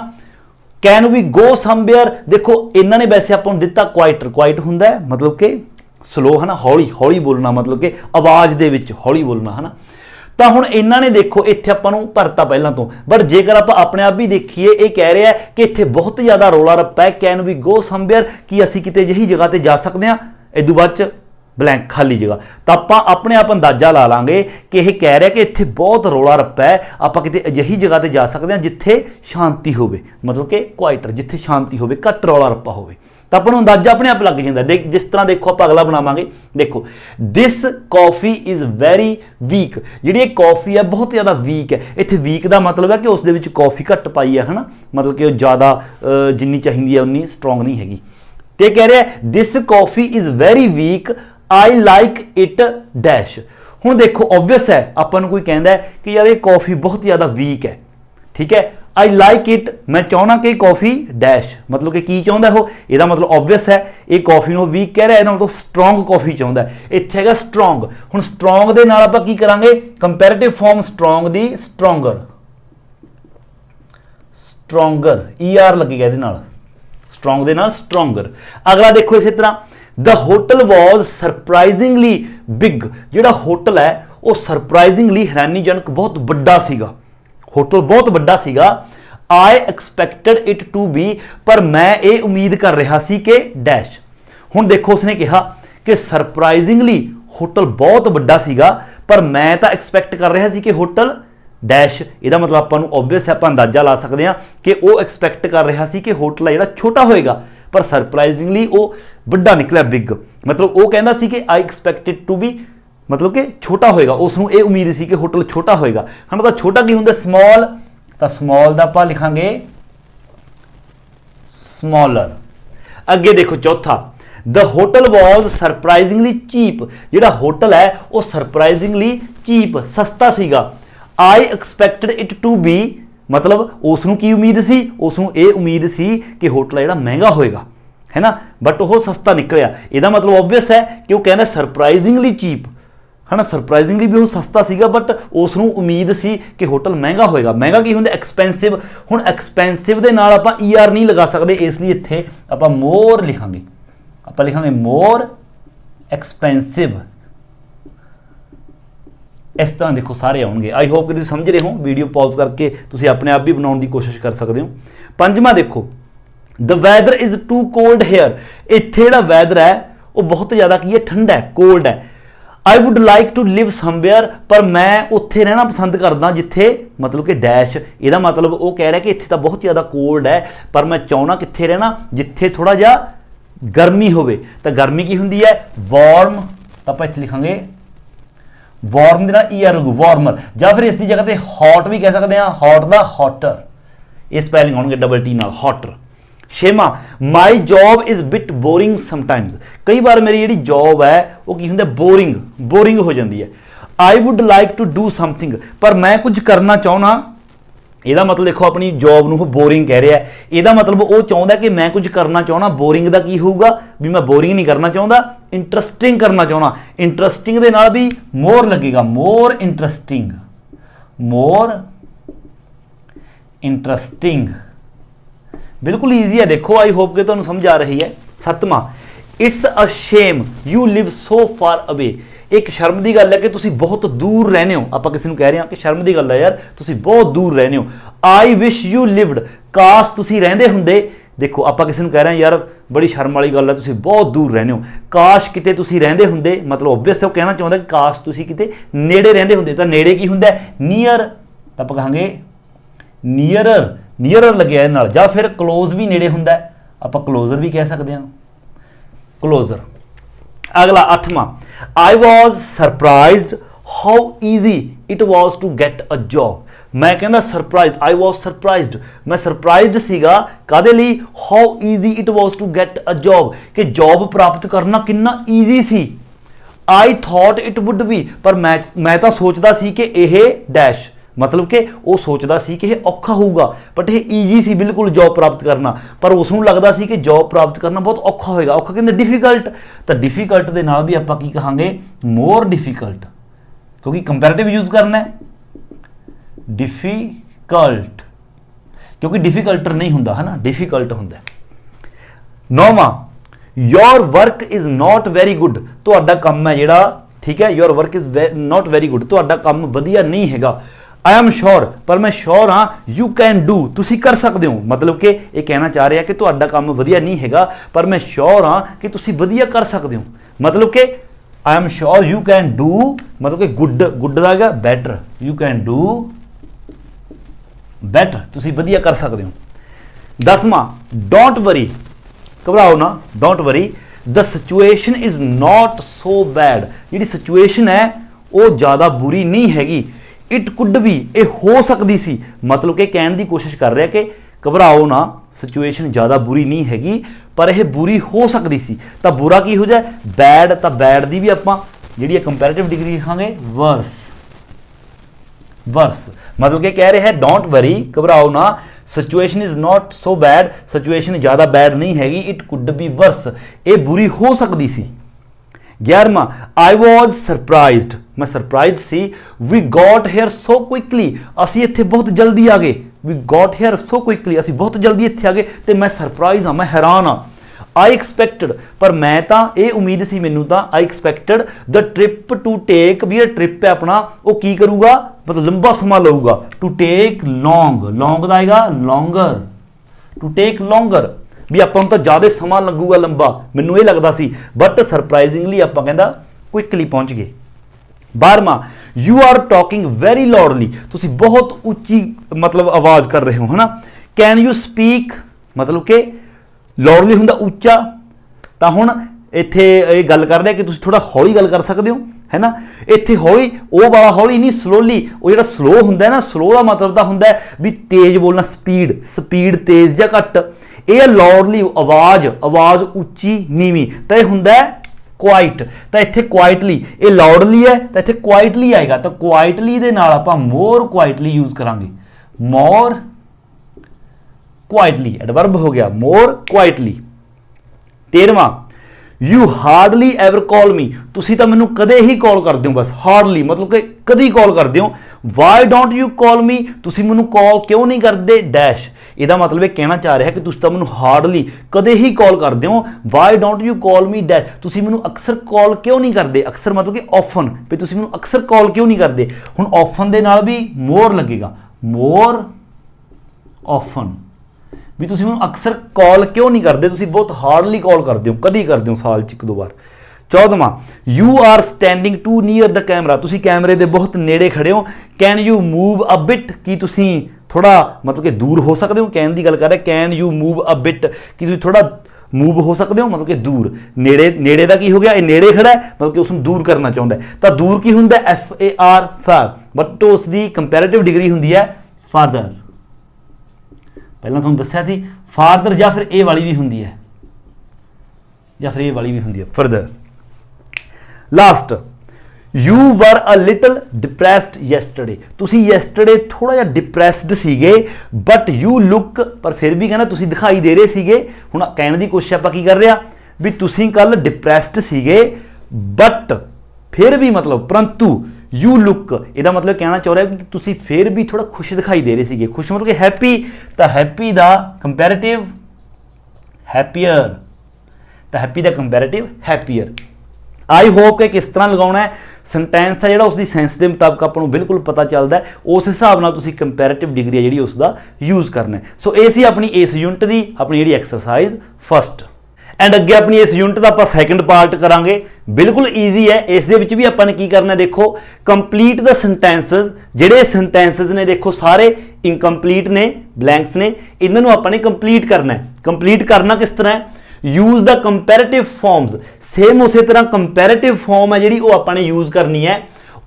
कैन वी गो समवेयर, देखो इन्होंने वैसे आपको दिता क्वाइटर, क्वाइट हुंदा है मतलब कि स्लो है ना, हौली हौली बोलना, मतलब कि आवाज़ दे विच हौली बोलना है ना। तो हुण इन्होंने देखो इत्थे आपां नूं भरता पहलां तो, बट जेकर आप अपने आप भी देखिए ये कह रहा है कि इत्थे बहुत ज़्यादा रौला रप्पा है, कैन वी गो समवेयर, कि असीं किते अजिही जगह ते जा सकते हैं, इदों बाद च ब्लैंक खाली जगह, तो आपां अपने आप अंदाजा ला लांगे कि यह कह रहा है कि इत्थे बहुत रौला रप्पा है, आपां किते अजिही जगह ते जा सकते हैं जिथे शांति होवे, मतलब कि क्वाइटर, जिथे शांति होवे, घट रौला रप्पा होवे, तो अपन अंदाजा अपने आप लग जाता है। जिस तरह देखो आप अगला बनावांगे, देखो this coffee is very weak, जी कॉफ़ी है बहुत ज़्यादा वीक है। इत्थे वीक का मतलब है कि उस दे विच कॉफ़ी घट पाई है ना, मतलब कि ज़्यादा जिन्नी चाहिए है उन्नी स्ट्रोंग नहीं हैगी। तो कह रहा है this coffee is very week, I like it dash. ਹੁਣ ਦੇਖੋ ऑब्वियस है ਆਪਾਂ ਨੂੰ ਕੋਈ ਕਹਿੰਦਾ ਹੈ ਕਿ ਯਾਰ ਇਹ ਕਾਫੀ ਬਹੁਤ ਜ਼ਿਆਦਾ ਵੀਕ ਹੈ, ठीक है, आई लाइक इट, मैं चाहना कि कॉफी डैश, मतलब कि की चाहता हो, यदा मतलब ऑब्वियस है ये कॉफी ਨੂੰ ਵੀਕ ਕਹਿ ਰਿਹਾ, ਇਹਦਾ ਮਤਲਬ ਸਟਰੋਂਗ ਕੌਫੀ ਚਾਹੁੰਦਾ ਹੈ। ਇੱਥੇ ਹੈਗਾ ਸਟਰੋਂਗ। ਹੁਣ ਸਟਰੋਂਗ ਦੇ ਨਾਲ ਆਪਾਂ ਕੀ ਕਰਾਂਗੇ, ਕੰਪੈਰੀਟਿਵ ਫਾਰਮ ਸਟਰੋਂਗ ਦੀ ਸਟਰੋਂਗਰ, ਸਟਰੋਂਗਰ ER ਲੱਗੇਗਾ ਇਹਦੇ ਨਾਲ, ਸਟਰੋਂਗ ਦੇ ਨਾਲ ਸਟਰੋਂਗਰ। ਅਗਲਾ ਦੇਖੋ ਇਸੇ ਤਰ੍ਹਾਂ, the hotel was surprisingly big, ਜਿਹੜਾ ਹੋਟਲ ਹੈ ਉਹ ਸਰਪ੍ਰਾਈਜ਼ਿੰਗਲੀ ਹੈਰਾਨੀਜਨਕ ਬਹੁਤ ਵੱਡਾ ਸੀਗਾ, ਹੋਟਲ ਬਹੁਤ ਵੱਡਾ ਸੀਗਾ। I expected it to be, ਪਰ ਮੈਂ ਇਹ ਉਮੀਦ ਕਰ ਰਿਹਾ ਸੀ ਕਿ ਡੈਸ਼। ਹੁਣ ਦੇਖੋ ਉਸਨੇ ਕਿਹਾ ਕਿ ਸਰਪ੍ਰਾਈਜ਼ਿੰਗਲੀ ਹੋਟਲ ਬਹੁਤ ਵੱਡਾ ਸੀਗਾ, ਪਰ ਮੈਂ ਤਾਂ ਐਕਸਪੈਕਟ ਕਰ ਰਿਹਾ ਸੀ ਕਿ ਹੋਟਲ ਡੈਸ਼। ਇਹਦਾ ਮਤਲਬ ਆਪਾਂ ਨੂੰ ਓਬਵੀਅਸ ਹੈ, ਆਪਾਂ ਅੰਦਾਜ਼ਾ ਲਾ ਸਕਦੇ ਹਾਂ ਕਿ ਉਹ ਐਕਸਪੈਕਟ ਕਰ ਰਿਹਾ ਸੀ ਕਿ ਹੋਟਲ ਹੈ ਜਿਹੜਾ ਛੋਟਾ ਹੋਏਗਾ, ਪਰ ਸਰਪ੍ਰਾਈਜ਼ਿੰਗਲੀ ਉਹ ਵੱਡਾ ਨਿਕਲਿਆ, ਬਿਗ। ਮਤਲਬ ਉਹ ਕਹਿੰਦਾ ਸੀ ਕਿ ਆਈ ਐਕਸਪੈਕਟਡ ਟੂ ਬੀ, ਮਤਲਬ ਕਿ ਛੋਟਾ ਹੋਏਗਾ, ਉਸ ਨੂੰ ਇਹ ਉਮੀਦ ਸੀ ਕਿ ਹੋਟਲ ਛੋਟਾ ਹੋਏਗਾ। ਹੁਣ ਤਾਂ ਛੋਟਾ ਕੀ ਹੁੰਦਾ, ਸਮੌਲ, ਤਾਂ ਸਮੌਲ ਦਾ ਆਪਾਂ ਲਿਖਾਂਗੇ ਸਮੌਲਰ। ਅੱਗੇ ਦੇਖੋ ਚੌਥਾ, ਦ ਹੋਟਲ ਵਾਜ਼ ਸਰਪ੍ਰਾਈਜ਼ਿੰਗਲੀ ਚੀਪ, ਜਿਹੜਾ ਹੋਟਲ ਹੈ ਉਹ ਸਰਪ੍ਰਾਈਜ਼ਿੰਗਲੀ ਚੀਪ, ਸਸਤਾ ਸੀਗਾ। ਆਈ ਐਕਸਪੈਕਟਡ ਇਟ ਟੂ ਬੀ, मतलब उस नूं की उम्मीद सी, उस नूं ये उम्मीद सी कि होटल जिहड़ा महंगा होएगा, है ना, बट वो सस्ता निकलिया। इहदा मतलब ऑब्वियस है कि वो कहना सरप्राइजिंगली चीप, है ना, सरप्राइजिंगली भी वो सस्ता सीगा, बट उस नूं उम्मीद सी कि होटल महंगा होएगा। महंगा की हुंदा, एक्सपेंसिव। हुण एक्सपेंसिव दे नाल आपां ER नहीं लगा सकते, इसलिए इत्थे आपां मोर लिखांगे, आपां लिखांगे मोर एक्सपेंसिव। इस तरह देखो सारे आउणगे। आई होप कि तुसीं समझ रहे हो, वीडियो पॉज करके तुसीं अपने आप भी बनाउण दी कोशिश कर सकते हो। पंजवां देखो, the weather is too cold here, इत्थे जिहड़ा वैदर है वो बहुत ज़्यादा की है, ठंडा है, कोल्ड है। I would like to live somewhere, पर मैं उत्थे रहना पसंद करदा जिथे, मतलब कि डैश। इहदा मतलब वो कह रहा कि इत्थे तां बहुत ज़्यादा कोल्ड है, पर मैं चाहुंदा कित्थे रहना जिथे थोड़ा जिहा गर्मी होवे। तां गर्मी की हुंदी है, वार्म, तां आपां इत्थे लिखांगे वार्म ਦੇ ਨਾਲ ER लगू, वार्मर। ਜਾਂ ਫਿਰ ਇਸ ਦੀ ਜਗ੍ਹਾ ਤੇ हॉट भी कह सकते हैं, हॉट ਦਾ हॉटर, ਇਹ ਸਪੈਲਿੰਗ ਹੋਣਗੇ डबल T ਨਾਲ, हॉटर। ਛੇਵਾਂ, my job is bit boring sometimes, कई बार मेरी ਜਿਹੜੀ जॉब है वो की ਹੁੰਦਾ, बोरिंग हो जाती है। I would like to do something, पर मैं कुछ करना चाहना। ਇਹਦਾ मतलब देखो अपनी जॉब ਨੂੰ बोरिंग कह रहा है, ਇਹਦਾ मतलब ਉਹ ਚਾਹੁੰਦਾ कि मैं कुछ करना चाहना। बोरिंग ਦਾ ਕੀ ਹੋਊਗਾ ਵੀ मैं बोरिंग नहीं करना चाहता, इंटरस्टिंग करना चाहना। इंटरस्टिंग ਦੇ ਨਾਲ भी मोर लगेगा, मोर इंटरस्टिंग। बिल्कुल ईजी है, देखो आई होप कि तुहानूं समझ आ रही है। सतवां, it's a shame you live so far away, एक शर्म की गल है कि तुसीं बहुत दूर रहने हो। आपां किसी नूं कह रहे हैं कि शर्म की गल है यार, तुसीं बहुत दूर रहने हो। आई विश यू लिव्ड, काश तुसीं रहंदे हुंदे। देखो आपां किसी नूं कह रहे हैं यार बड़ी शर्म वाली गल है, तुसीं बहुत दूर रहने हो, काश किते तुसीं रहंदे हुंदे, मतलब ऑब्वियस वो कहना चाहुंदा कि काश तुसीं किते नेड़े रहंदे हुंदे। तां नेड़े की हुंदा, नीयर, तां आपां कहांगे नीयरर लग्गिआ इहदे नाल, जां फिर क्लोज भी नेड़े हुंदा, आपां क्लोजर भी कह सकते हैं, क्लोजर। अगला अठवां, I was surprised how easy it was to get a job. मैं कहना सरप्राइज, आई वॉज सरप्राइज्ड, मैं सरप्राइज्ड सीगा कादे लई, how easy it was to get a job, कि जॉब प्राप्त करना कितना ईजी सी। I thought it would be, पर मैं तो सोचता सी कि यह डैश, मतलब कि वो सोचता सी कि यह औखा होगा, बट यह ईजी सी बिल्कुल जॉब प्राप्त करना, पर उसनूं लगता सी कि जॉब प्राप्त करना बहुत औखा होएगा। औखा कहते डिफिकल्ट, तो डिफिकल्ट के नाल भी आपां की कहांगे, मोर डिफिकल्ट, क्योंकि कंपैरेटिव यूज करना है, डिफिकल्ट, क्योंकि डिफिकल्टर नहीं हुंदा, है ना, डिफिकल्ट हुंदा। नौवां, your work is not very good, तुहाडा काम है जिहड़ा, ठीक है, your work is not very good, तुहाडा काम वधिया नहीं हैगा। आई एम श्योर, पर मैं श्योर हाँ, यू कैन डू, तुसी कर सकते हो, मतलब कि ये कहना चाह रहा है कि तुहाडा काम वधिया नहीं हैगा, पर मैं श्योर हाँ कि तुसी वधिया कर सकते हो। मतलब कि I am sure you can do, मतलब कि गुड दा हैगा better, you can do better, तुसी वधिया कर सकते हो। 10वां, डोंट वरी, घबराओ ना, don't worry, the situation is not so bad, जिहड़ी सिचुएशन है वो ज़्यादा बुरी नहीं हैगी। इट कुड बी, ये हो सकती सी, मतलब कि कहने की कोशिश कर रहा है कि घबराओ ना, सिचुएशन ज़्यादा बुरी नहीं हैगी, पर यह बुरी हो सकती सी। तो बुरा की हो जाए, बैड, तो बैड की भी आपां ਜਿਹੜੀ ਹੈ ਕੰਪੈरेटिव डिग्री लिखांगे वर्स। वर्स मतलब कि कह रहे हैं डोंट वरी, घबराओ ना, situation is not so bad, situation ज़्यादा बैड नहीं हैगी, इट कुड बी वर्स, ये बुरी हो सकती सी। 11वां आई वॉज सरप्राइज्ड, मैं सरप्राइज सी। We got here so quickly, असी इत्थे बहुत जल्दी आ गए। We got here so quickly, असी बहुत जल्दी इत्थे आ गए, तो मैं सरप्राइज हाँ, मैं हैरान हाँ। आई एक्सपैक्टड, पर मैं तो ये उम्मीद सी मैनू तो, आई एक्सपैक्टड द ट्रिप टू टेक, भी ट्रिप है अपना वो की करूगा, मतलब लंबा समा लऊगा। टू टेक लॉन्ग, लॉन्ग का आएगा लॉन्गर, टू टेक लॉन्गर, भी अपन तो ज़्यादा समा लगूगा लंबा, मैनू ये लगता सी, बट सरप्राइजिंगली आप कहता क्विकली पहुँच गए। 12वां you are talking very loudly, तुसी बहुत उच्ची मतलब आवाज़ कर रहे हो, है ना। कैन यू स्पीक मतलब कि लाउडली हुंदा उच्चा, तो हुण इत्थे ये गल कर रहे कि तुसीं थोड़ा हौली गल कर सकते हो, है ना। इत्थे हौली वो वाला हौली नहीं, स्लोली, वो जिहड़ा स्लो हुंदा है ना, स्लो का मतलब तो हुंदा है भी तेज बोलना, स्पीड, स्पीड तेज या घट। ये लाउडली आवाज़, आवाज़ उच्ची नीवी, तो यह हुंदा है क्वाइट, तो इत्थे क्वाइटली, ये लाउडली है तो इत्थे क्वाइटली आएगा, तो क्वाइटली दे नाल आपां मोर क्वाइटली यूज करांगे, मोर क्वाइटली, एडवर्ब हो गया मोर क्वाइटली। 13वां you hardly ever call me, तुसी तो मैनू कदे ही कॉल करते हो, बस हार्डली मतलब कि कदी कॉल करते हो। Why don't you call me, तुसी मैनू कॉल क्यों नहीं करते, डैश, ਇਹਦਾ मतलब ये कहना चाह रहा है कि तुसीं तां मैनू हार्डली कदे ही कॉल करते हो। Why don't you call me dash, तुसीं मैनू अक्सर कॉल क्यों नहीं करते, अक्सर मतलब कि ऑफन, भी तुसीं मैनू अक्सर कॉल क्यों नहीं करते। हुण ऑफन दे नाल भी मोर लगेगा, मोर ऑफन, भी तुसीं मैनू अक्सर कॉल क्यों नहीं करते, तुसीं बहुत हार्डली कॉल करते हो, कदी करते हो साल च 1-2 बार। 14वां you are standing too near the camera, तुसीं कैमरे दे बहुत नेड़े खड़े हो। Can you move a bit, की तुसीं थोड़ा मतलब कि दूर हो सकते हो, कैन की गल कर रहे, can you move a bit, कि तुसीं थोड़ा मूव हो सकते हो, मतलब कि दूर, नेड़े, नेड़े का की हो गया, ये नेड़े खड़ा है मतलब कि उसको दूर करना चाहता है, तो दूर की होंगे FAR फार, बट उसकी कंपैरेटिव डिग्री होंगी है फादर। पहला तुहानूं दस्सिया सी फादर, या फिर ए वाली भी होंगी है, या फिर ए वाली भी होंगी है further. Last you were a little depressed yesterday, तुसी यैसटरडे थोड़ा जिहा डिप्रैसड सीगे, बट यू लुक, पर फिर भी कहना तुसी दिखाई दे रहे सीगे। हुण कहने की कोशिश आपां की कर रहे हैं भी तुसी कल डिप्रैसड सीगे, बट फिर भी मतलब परंतु यू लुक, ਇਹਦਾ मतलब कहना चाह रहा है कि तुसी फिर भी थोड़ा खुश दिखाई दे रहे सीगे। खुश मतलब कि हैप्पी, तो हैप्पी दा कंपैरेटिव हैप्पीयर, तो हैप्पी दा कंपैरेटिव हैप्पीयर। आई होप कि किस तरह लगाना है सेंटेंस है, जो उसकी सेंस के मुताबिक आपको बिल्कुल पता चलता है, उस हिसाब नाल तुसीं कंपैरेटिव डिग्री है जी उसका यूज़ करना है। सो ये सी अपनी इस यूनिट की अपनी जी एक्सरसाइज फस्ट, एंड अगे अपनी इस यूनिट का आप सैकेंड पार्ट करांगे, बिल्कुल ईजी है। इस दे विच भी आपां की करना है, देखो कंप्लीट द सेंटेंसेस, जिहड़े सेंटेंसेस ने देखो सारे इनकंप्लीट ने, ब्लैंक्स ने, इन्होंने आपां ने कंप्लीट करना है। कंप्लीट करना किस तरह है, use the comparative forms, same उस तरह कंपैरेटिव फॉर्म है जी आपां ने यूज करनी है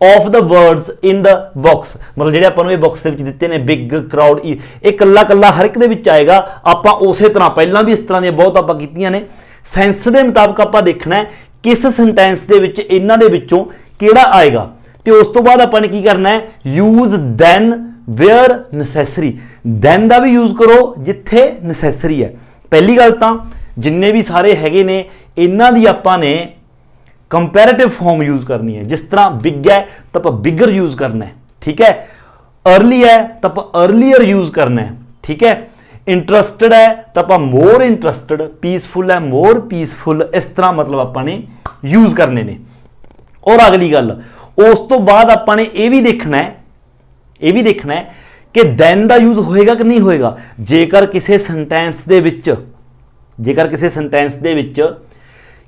of the words in the box, मतलब जो आपां ये बॉक्स दिते ने बिग क्राउड, ये कला कला हर एक दे विच आएगा। आपां उस तरह पहलां भी इस तरह दी बहुत आपां कीतियां ने, सेंस के मुताबिक आपां देखना है किस सेंटेंस दे विच इन्हां दे विचों किहड़ा आएगा, तो उस तो बाद आपां ने की करना है use then where necessary, then का भी यूज करो जिथे नसैसरी है। पहली गल तां जिन्ने भी सारे हैगे ने इन्हां दी आपां ने कंपैरेटिव फॉर्म यूज करनी है, जिस तरह बिग है तो आप बिगर यूज करना है, ठीक है। अर्ली है तो आप अर्लीयर यूज करना है, ठीक है। इंटरस्टेड है तो आप मोर इंटरस्टेड, पीसफुल है मोर पीसफुल, इस तरह मतलब आपने यूज करने ने। और अगली गल उस तो बाद आपने ये भी देखना है, ये भी देखना है कि दैन का यूज होएगा कि नहीं होएगा। जेकर किसी सेंटेंस दे विच, जेकर किसी सेंटेंस दे विच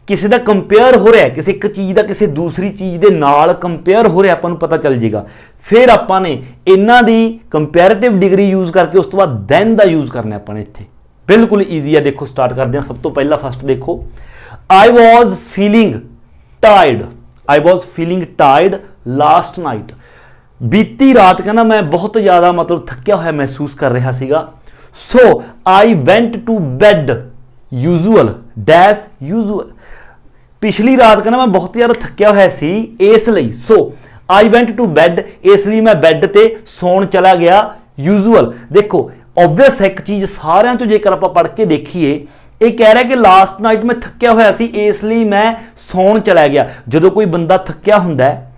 किसी का कंपेयर हो रहा है, किसी एक चीज़ का किसी दूसरी चीज़ के नाल कंपेयर हो रहा है, आपको पता चल जाएगा। फिर आपने इन्हां दी कंपैरेटिव डिग्री यूज करके उस तो बाद दैन का यूज करना है अपने इत्थे। बिल्कुल ईजी है, देखो स्टार्ट करते हैं। सब तो पहला फर्स्ट देखो, I was feeling tired, I was feeling tired last night, बीती रात कहना मैं बहुत ज़्यादा मतलब थकिया हुआ महसूस कर रहा सीगा। So I went to bed usual dash usual, पिछली रात कहना मैं बहुत ज़्यादा थक्या होया सी इसलिए, सो आई वेंट टू बैड, इसलिए मैं बैड ते सौण चला गया। यूजुअल देखो ऑब्वियस एक चीज़ सारिਆਂ चों जेकर आपां पढ़ के देखीए, ये कह रहा है कि लास्ट नाइट मैं थक्या होया सी इसलिए मैं सौण चला गया। जो कोई बंदा थक्या हुंदा है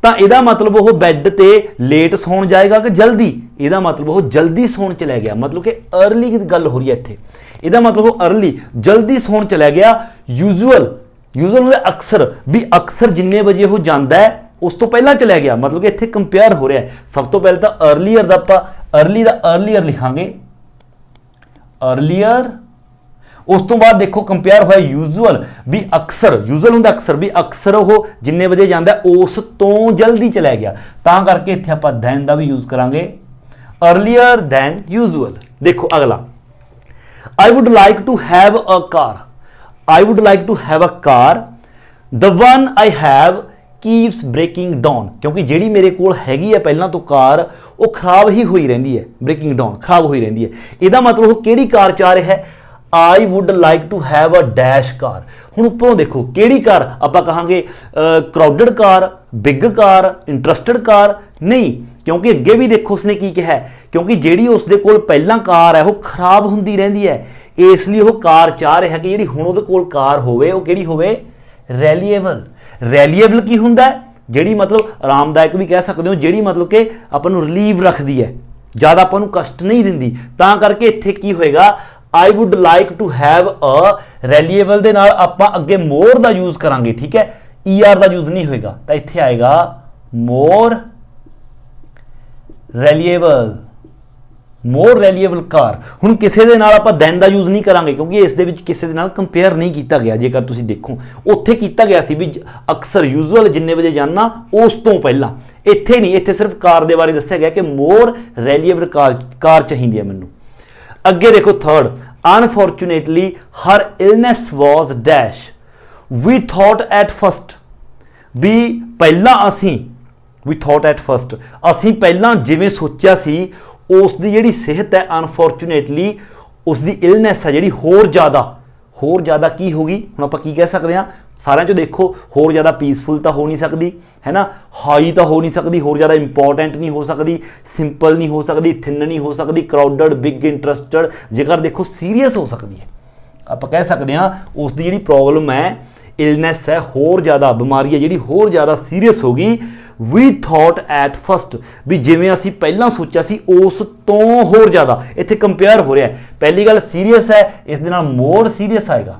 तो यदा मतलब वो बैड ते लेट सौण जाएगा कि जल्दी, यदा मतलब वो जल्दी सौण चला गया, मतलब कि अर्ली की गल हो रही है इत्थे। यदा मतलब वो अर्ली जल्दी सौण चला गया। यूजुअल यूजुअल अक्सर भी, अक्सर जिन्ने बजे वो जाता है उस तो पहला चला गया, मतलब कि इत्थे कंपेयर हो रहा है। सब तो पहले तो अर्लीयर दा आपां अर्ली दा अर्लीयर लिखांगे, अर्लीयर। उस तो बाद देखो कंपेयर होया यूजुअल भी, अक्सर यूजुअल हुंदा अक्सर भी, अक्सर वो जिन्ने बजे जाता है उस तो जल्दी चला गया, तां करके इत्थे आपां दैन दा भी यूज करांगे, अर्लीयर दैन यूजुअल। देखो अगला, I would like to have a car, I would like to have a car, the one I have keeps breaking down, क्योंकि जिहड़ी मेरे कोल हैगी है पहलां तो कार वो खराब ही हुई रहिंदी है, ब्रेकिंग डाउन खराब हुई रहिंदी है। इहदा मतलब वो किहड़ी कार चाह रहा है, I would like to have a dash car. हुण उपरों देखो किहड़ी कार, आपां कहांगे crowded car, big car, interested car, नहीं, क्योंकि अगे भी देखो उसने की कहा है, क्योंकि जिहड़ी उसदे कोल पहलां कार है वो खराब हुंदी रहिंदी है, इसलिए वो कार चाह रहा है कि जिहड़ी हुण उहदे कोल कार होवे वो किहड़ी होवे, रैलीएबल। रैलीएबल की हुंदा है, जिहड़ी मतलब आरामदायक भी कह सकते हो, जिहड़ी मतलब कि आपां नूं रिलीव रखदी है, ज़्यादा आपां नूं कष्ट नहीं दिंदी, तां करके इत्थे की होएगा, I would like to have a reliable दे नाल आपां अगे मोर दा यूज करांगे, ठीक है, ईआर दा यूज नहीं होएगा, तो इत्थे आएगा मोर रैलीएबल, मोर रैलीएबल कार। हुण किसी दे नाल आपां दैन दा यूज नहीं करांगे, क्योंकि इस दे विच किसी दे नाल कंपेयर नहीं किया गया। जेकर तुसीं देखो उत्थे किया गया सी भी अक्सर यूजुअल जिन्ने बजे जाना उस तो पहला, इत्थे नहीं, इत्थे सिर्फ कार दे बारे दस्सिया गया कि मोर रैलीएबल कार चाहिए मैनूं। अगे देखो third, unfortunately her illness was dash, we thought at first, भी पहला असीं, वी थॉट एट फस्ट, असीं पहला जिवें सोचा सी उसकी जिहड़ी सेहत है अनफॉर्चुनेटली उसकी इलनेस है जिहड़ी होर ज़्यादा की होगी। हुण आपां की कह सकते हैं, सारिਆਂ चों देखो होर ज़्यादा पीसफुल तो हो नहीं सकती है ना, हाई तो हो नहीं सकती, होर ज़्यादा इंपॉर्टेंट नहीं हो सकती, सिंपल नहीं हो सकती, थिन नहीं हो सकती, क्राउडड, बिग, इंटरस्टेड, जेकर देखो सीरीयस हो सकती है। आप कह सकते हैं उसकी जिहड़ी प्रॉब्लम है, इलनेस है, होर ज़्यादा बीमारी है जिहड़ी होर ज़्यादा सीरीयस होगी। वी थॉट एट फस्ट, भी जिवें असीं पहलां सोचा सी उस तो होर ज़्यादा, इत्थे कंपेयर हो रहा है। पहली गल सीरीयस है, इस दे नाल मोर सीरीयस आएगा,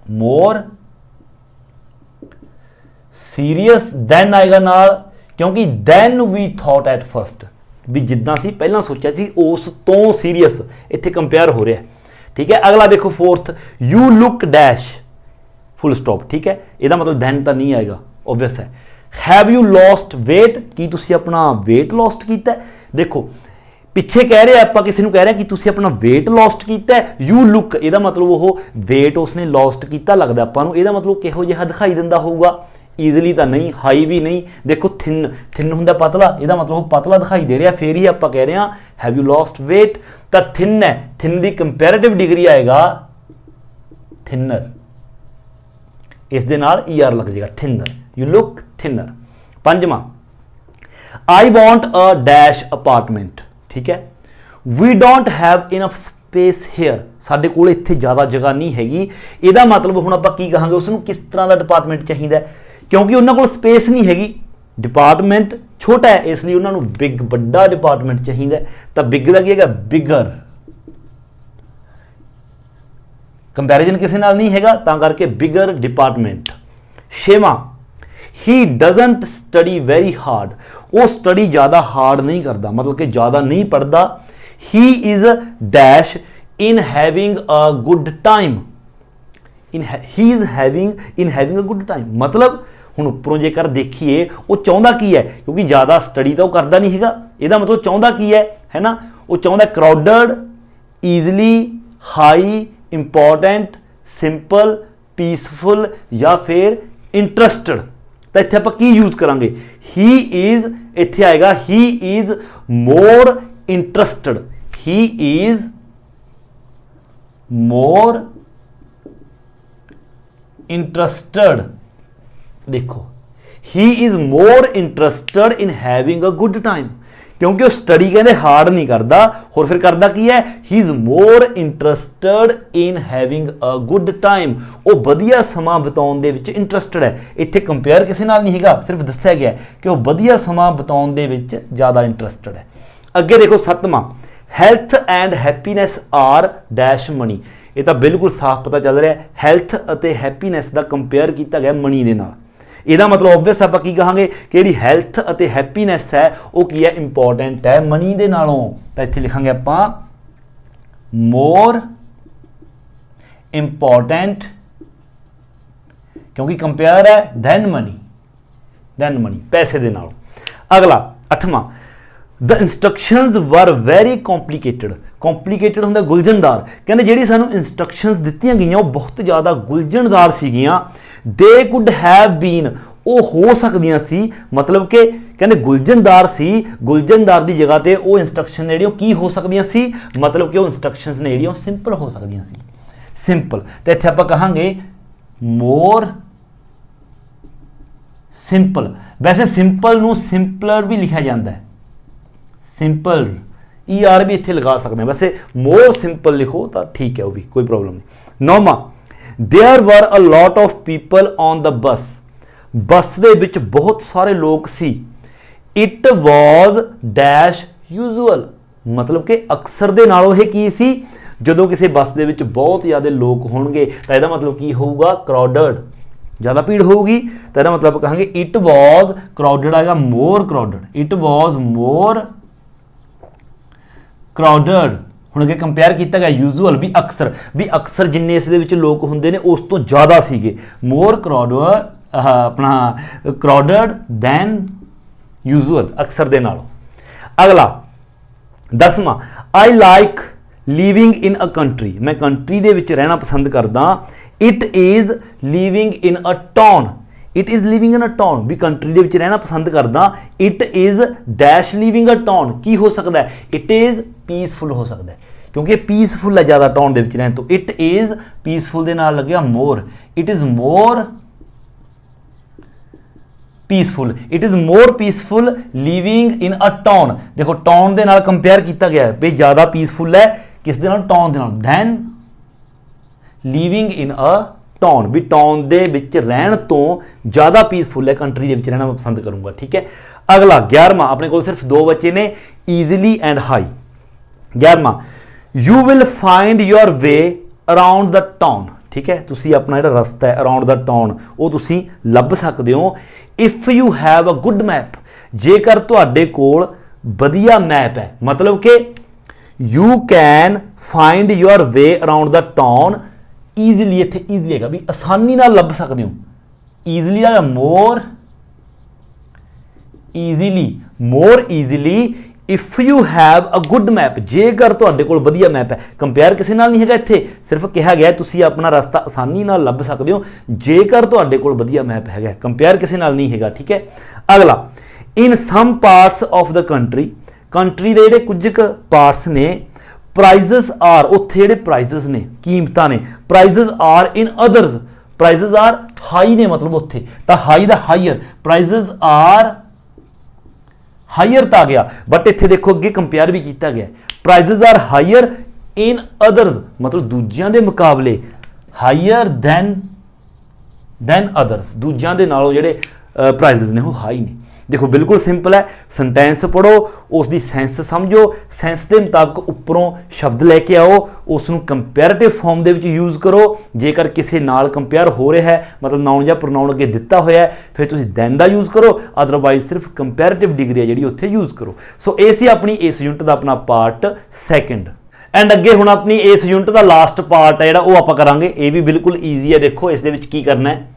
मोर सीरीयस दैन आएगा नाल, क्योंकि than we thought at first, भी जिद्दां सी पहलां सोचा सी उस तो सीरीयस, इत्थे कंपेयर हो रहा है, ठीक है। अगला देखो fourth, you look dash full stop, ठीक है, इसदा मतलब दैन तो नहीं आएगा, ऑब्वियस है। हैव यू लॉस्ट वेट, की तुसी अपना वेट लॉस्ट किया है, देखो पिछे कह रहे आप किसी को कह रहे हैं कि तुसी अपना वेट लॉस्ट किया है, यू लुक, ਇਹਦਾ मतलब वो वेट उसने लॉस्ट किया लगता आपां नूं, ਇਹਦਾ मतलब किहो जिहा दिखाई दिंदा होगा, ईजिली तो नहीं, हाई भी नहीं, देखो थिन, थिन हुंदा पतला, ਇਹਦਾ मतलब वो पतला दिखाई दे रहा, फिर ही आप कह रहे हैं हैव यू लॉस्ट वेट, तो थिन है, थिन की कंपेरेटिव डिग्री आएगा थिनर, इस दे नाल ईआर लग जाएगा, थिनर, यू लुक थिनर। पंजवां, I want a dash apartment, ठीक है, we don't have enough space here, साडे कोल इत्थे ज़्यादा जगह नहीं हैगी, ਇਹਦਾ मतलब हुण आपां की कहांगे उसनूं किस तरह का डिपार्टमेंट चाहिए, क्योंकि उन्हां कोल स्पेस नहीं हैगी, डिपार्टमेंट छोटा है, इसलिए उन्होंने बिग बड़ा डिपार्टमेंट चाहिए, तो बिग का की है बिगर, कंपैरिजन किसी नाल नहीं हैगा, तां करके बिगर डिपार्टमेंट। छेवां, he doesn't study very hard, वो स्टडी ज़्यादा हार्ड नहीं करता, मतलब कि ज़्यादा नहीं पढ़ता। He is dash in having a good time, he is having a good time, मतलब हुण उपरों जेकर देखिए वो चाहता की है, क्योंकि ज़्यादा स्टडी तो करता नहीं हैगा, ਇਹਦਾ मतलब चाहता की है ना, वो चाहता crowded, easily, high, important, simple, peaceful या फिर इंटरस्टेड। तो इत्थे आपां की यूज करांगे, ही इज़, इत्थे आएगा he is more interested, he is more interested, देखो he is more interested in having a good time, क्योंकि वो स्टडी कहते हार्ड नहीं करता, और फिर करता की है, ही is more interested in having a good time, वो वधिया समा बिताउण दे विच इंटरस्टेड है। इत्थे कंपेयर किसी नाल नहीं हैगा, सिर्फ दस्सिया गया कि वो वधिया समा बिताउण दे विच ज़्यादा इंटरस्टेड है। अगे देखो 7वां, health and happiness are dash money, ये तो बिल्कुल साफ पता चल रहा है, हैल्थ और हैप्पीनैस का कंपेयर किया गया मनी के नाल। ਇਹਦਾ मतलब ऑब्वियस आप की कहांगे कि जी हैल्थ और हैप्पीनैस है वो की है इंपॉर्टेंट है मनी के नालों, तो इत्थे लिखांगे आप मोर इंपॉर्टेंट, क्योंकि कंपेयर है दैन मनी पैसे के नालों। अगला 8वां, the instructions were very complicated होंगे गुलझनदार, कहते जी सानू इंस्ट्रक्शंस दित्तियां गई बहुत ज़्यादा गुलझनदार सीगियां, दे कुड हैव बीन, वो हो सकदियां सी, मतलब कि कहते गुलझनदार सी, गुलझनदार की जगह पर वो इंस्ट्रक्शन जी की हो सकदियां सी, मतलब कि वो इंस्ट्रक्शंस ने जी सिंपल हो सकदियां सी, सिंपल। तो इत्थे आपां कहांगे मोर सिंपल, वैसे सिंपल नूं सिंपलर भी लिखा जाता है, सिंपल ER भी इत्थे लगा सकते हैं, वैसे मोर सिंपल लिखो तो ठीक है, वो भी कोई प्रॉब्लम नहीं। 9वां, there were a lot of people on the bus, bus दे विच बहुत सारे लोग सी, इट वॉज डैश यूजुअल, मतलब कि अक्सर दे नालों ये की सी, जदों किसी बस दे विच बहुत ज़्यादा लोग होणगे तो इसदा मतलब की होऊगा क्राउडड, ज़्यादा भीड़ होगी, तो इसदा मतलब कहांगे इट वॉज क्राउडड आएगा मोर crowded, it was more crowded. हुण अगे कंपेयर किया गया यूजुअल भी अक्सर जिन्ने इस दे विच लोग हुंदे ने उस तो ज़्यादा सीगे, मोर क्राउडड अपना क्राउडड दैन यूजुअल, अक्सर दे नालों। अगला 10वां, I like living in a country, मैं कंट्री दे विच रहना पसंद करदा, it is living in a town, it is living in a town, भी कंट्री दे विच रहना पसंद करदा, it is dash living a town, की हो सकता है, इट इज़ पीसफुल हो सकता है, क्योंकि पीसफुल है ज़्यादा टाउन दे विच रहने तो, इट इज़ पीसफुल दे नाल लग गया more, it is more peaceful, it is more peaceful living in a town, देखो टाउन दे नाल कंपेयर किया गया है, भी ज़्यादा पीसफुल है किस दे नाल, टाउन दे नाल, than living in a town, भी टाउन दे विच रहन तो ज़्यादा पीसफुल है कंट्री दे विच रहना मैं पसंद करूँगा, ठीक है। अगला 11वां, अपने को सिर्फ 2 बचे ने, ईजिली एंड हाई। 11वां, you will find your way around the town, ठीक है, तुसी अपना जो रस्ता है अराउंड द टाउन वो तुसी लभ सकते हो, if you have a good map, जेकर तुहाडे कोल वधिया मैप है, मतलब कि you can find your way around the town easily, इत्थे ईजिली है भी आसानी नाल लभ सकते हो, ईजिली आ more easily, if you have a good map, जेकर तुहाडे कोल वधिया मैप है, कंपेयर किसी नाल नहीं हैगा, इत्थे सिर्फ कहा गया तुसी अपना रास्ता आसानी नाल लभ सकते हो जेकर तुहाडे कोल वधिया मैप हैगा, कंपेयर किसी नाल नहीं हैगा, ठीक है। अगला, in some parts of the country, country दे जिहड़े कुछ पार्ट्स ने, प्राइजेस आर, उत्थे जिहड़े प्राइजेस ने कीमतां ने, prices are in others, prices are high ने, मतलब उत्थे तां हाई दा हाईयर, प्राइजेस आर हाईयर तो आ गया, बट इत्थे देखो अगे कंपेयर भी किया गया, prices are higher in others, मतलब दूजियां दे मुकाबले हाईयर दैन अदर्स, दूजियां दे नालों जिहड़े प्राइजेस ने वो हाई ने। देखो बिल्कुल सिंपल है, सेंटेंस पढ़ो, उसकी सेंस समझो, सेंस के मुताबिक उपरों शब्द लैके आओ, उसनूं कंपेरेटिव फॉर्म दे विच यूज़ करो, जेकर किसी नाल कंपेयर हो रहा है, मतलब नाउन या प्रोनाउन अगे दिता होया है, फिर तुसीं दैन दा यूज़ करो, अदरवाइज सिर्फ कंपेरेटिव डिग्री है जिहड़ी उत्थे यूज़ करो। सो ये सी अपनी इस यूनिट का अपना पार्ट 2 एंड अगे हुण अपनी इस यूनिट का लास्ट पार्ट है जिहड़ा वो आपां करांगे, ये भी बिल्कुल ईजी है। देखो इस दे विच की करना है,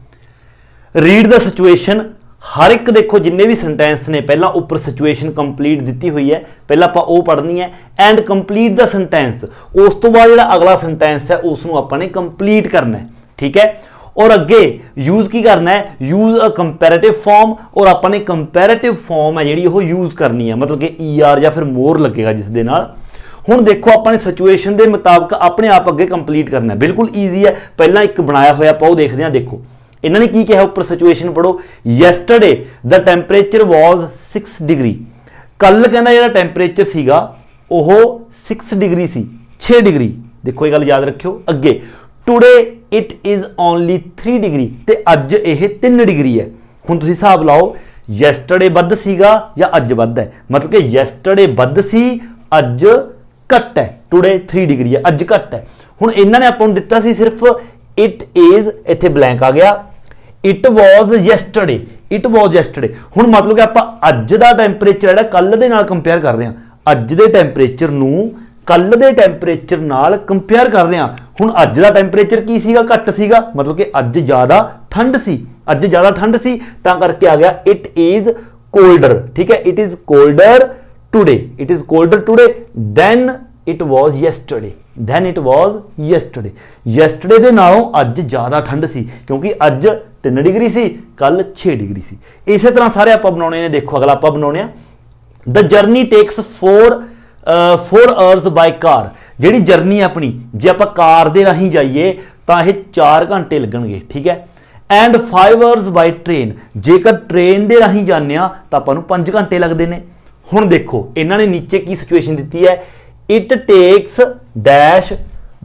रीड द सिचुएशन, हर एक देखो जिन्ने भी सेंटेंस ने पहला ऊपर सिचुएशन कंप्लीट दी हुई है, पहला आप वो पढ़नी है, एंड कंप्लीट द सेंटेंस, उस तो बाद जो अगला सेंटेंस है उसनों आपने कंप्लीट करना है, ठीक है। और अगे यूज़ की करना है, यूज़ अ कंपेरेटिव फॉर्म, और आपने कंपेरेटिव फॉर्म है जी यूज़ करनी है, मतलब कि ER या फिर मोर लगेगा जिस दे नाल। ਹੁਣ ਦੇਖੋ ਆਪਾਂ ਨੇ ਸਿਚुएशन ਦੇ ਮੁਤਾਬਕ ਆਪਣੇ ਆਪ ਅੱਗੇ ਕੰਪਲੀਟ ਕਰਨਾ ਹੈ। ਬਿਲਕੁਲ ਈਜ਼ੀ ਹੈ। ਪਹਿਲਾਂ ਇੱਕ ਬਣਾਇਆ ਹੋਇਆ ਆਪਾਂ ਉਹ ਦੇਖਦੇ ਹਾਂ। ਦੇਖੋ ਇਹਨਾਂ ਨੇ ਕੀ ਕਿਹਾ ਉੱਪਰ, ਸਿਚुएशन ਪੜੋ। ਯੈਸਟਰਡੇ ਦ ਟੈਂਪਰੇਚਰ ਵਾਜ਼ 6 ਡਿਗਰੀ। ਕੱਲ ਕਹਿੰਦਾ ਜਿਹੜਾ ਟੈਂਪਰੇਚਰ ਸੀਗਾ ਉਹ 6 ਡਿਗਰੀ ਸੀ, 6 ਡਿਗਰੀ। ਦੇਖੋ ਇਹ ਗੱਲ ਯਾਦ ਰੱਖਿਓ। ਅੱਗੇ today it is only 3 degree, ਤੇ ਅੱਜ ਇਹ 3 ਡਿਗਰੀ ਹੈ। ਹੁਣ ਤੁਸੀਂ ਹਿਸਾਬ ਲਾਓ, ਯੈਸਟਰਡੇ ਵੱਧ ਸੀਗਾ ਜਾਂ ਅੱਜ ਵੱਧ ਹੈ? ਮਤਲਬ ਕਿ ਯੈਸਟਰਡੇ ਵੱਧ ਸੀ, ਅੱਜ ਘੱਟ ਹੈ। ਟੂਡੇ 3 ਡਿਗਰੀ ਹੈ, ਅੱਜ ਘੱਟ ਹੈ। ਹੁਣ ਇਹਨਾਂ ਨੇ ਆਪਾਂ ਨੂੰ ਦਿੱਤਾ ਸੀ ਸਿਰਫ ਇਟ ਇਜ਼, ਇੱਥੇ ਬਲੈਂਕ ਆ ਗਿਆ। It was yesterday, it was yesterday. ਹੁਣ ਮਤਲਬ ਕਿ ਆਪਾਂ ਅੱਜ ਦਾ ਟੈਂਪਰੇਚਰ ਜਿਹੜਾ ਕੱਲ ਦੇ ਨਾਲ ਕੰਪੇਅਰ ਕਰ ਰਹੇ ਹਾਂ, ਅੱਜ ਦੇ ਟੈਂਪਰੇਚਰ ਨੂੰ ਕੱਲ ਦੇ ਟੈਂਪਰੇਚਰ ਨਾਲ ਕੰਪੇਅਰ ਕਰ ਰਹੇ ਹਾਂ। ਹੁਣ ਅੱਜ ਦਾ ਟੈਂਪਰੇਚਰ ਕੀ ਸੀਗਾ? ਘੱਟ ਸੀਗਾ, ਮਤਲਬ ਕਿ ਅੱਜ ਜ਼ਿਆਦਾ ਠੰਡ ਸੀ, ਅੱਜ ਜ਼ਿਆਦਾ ਠੰਡ ਸੀ, ਤਾਂ ਕਰਕੇ ਆ ਗਿਆ ਇਟ ਇਜ਼ ਕੋਲਡਰ। ਠੀਕ ਹੈ, it is colder today, it is colder today than it was yesterday, than it was yesterday. Yesterday ਦੇ ਨਾਲੋਂ ਅੱਜ ਜ਼ਿਆਦਾ ਠੰਡ ਸੀ, ਕਿਉਂਕਿ ਅੱਜ 3 ਡਿਗਰੀ ਸੀ, ਕੱਲ 6 ਡਿਗਰੀ ਸੀ। ਇਸੇ ਤਰ੍ਹਾਂ ਸਾਰੇ ਆਪਾਂ ਬਣਾਉਣੇ ਨੇ। ਦੇਖੋ ਅਗਲਾ ਆਪਾਂ ਬਣਾਉਣੇ ਆ, ਦ ਜਰਨੀ ਟੇਕਸ 4 ਆਵਰਸ ਬਾਈ ਕਾਰ। ਜਿਹੜੀ ਜਰਨੀ ਆਪਣੀ ਜੇ ਆਪਾਂ ਕਾਰ ਦੇ ਰਾਹੀਂ ਜਾਈਏ ਤਾਂ ਇਹ 4 ਘੰਟੇ ਲੱਗਣਗੇ। ਠੀਕ ਹੈ, ਐਂਡ 5 ਆਵਰਸ ਬਾਈ ਟ੍ਰੇਨ। ਜੇਕਰ ਟ੍ਰੇਨ ਦੇ ਰਾਹੀਂ ਜਾਂਦੇ ਆ ਤਾਂ ਆਪਾਂ ਨੂੰ 5 ਘੰਟੇ ਲੱਗਦੇ ਨੇ। ਹੁਣ ਦੇਖੋ ਇਹਨਾਂ ਨੇ ਨੀਚੇ ਕੀ ਸਿਚुएशन ਦਿੱਤੀ ਹੈ, it takes dash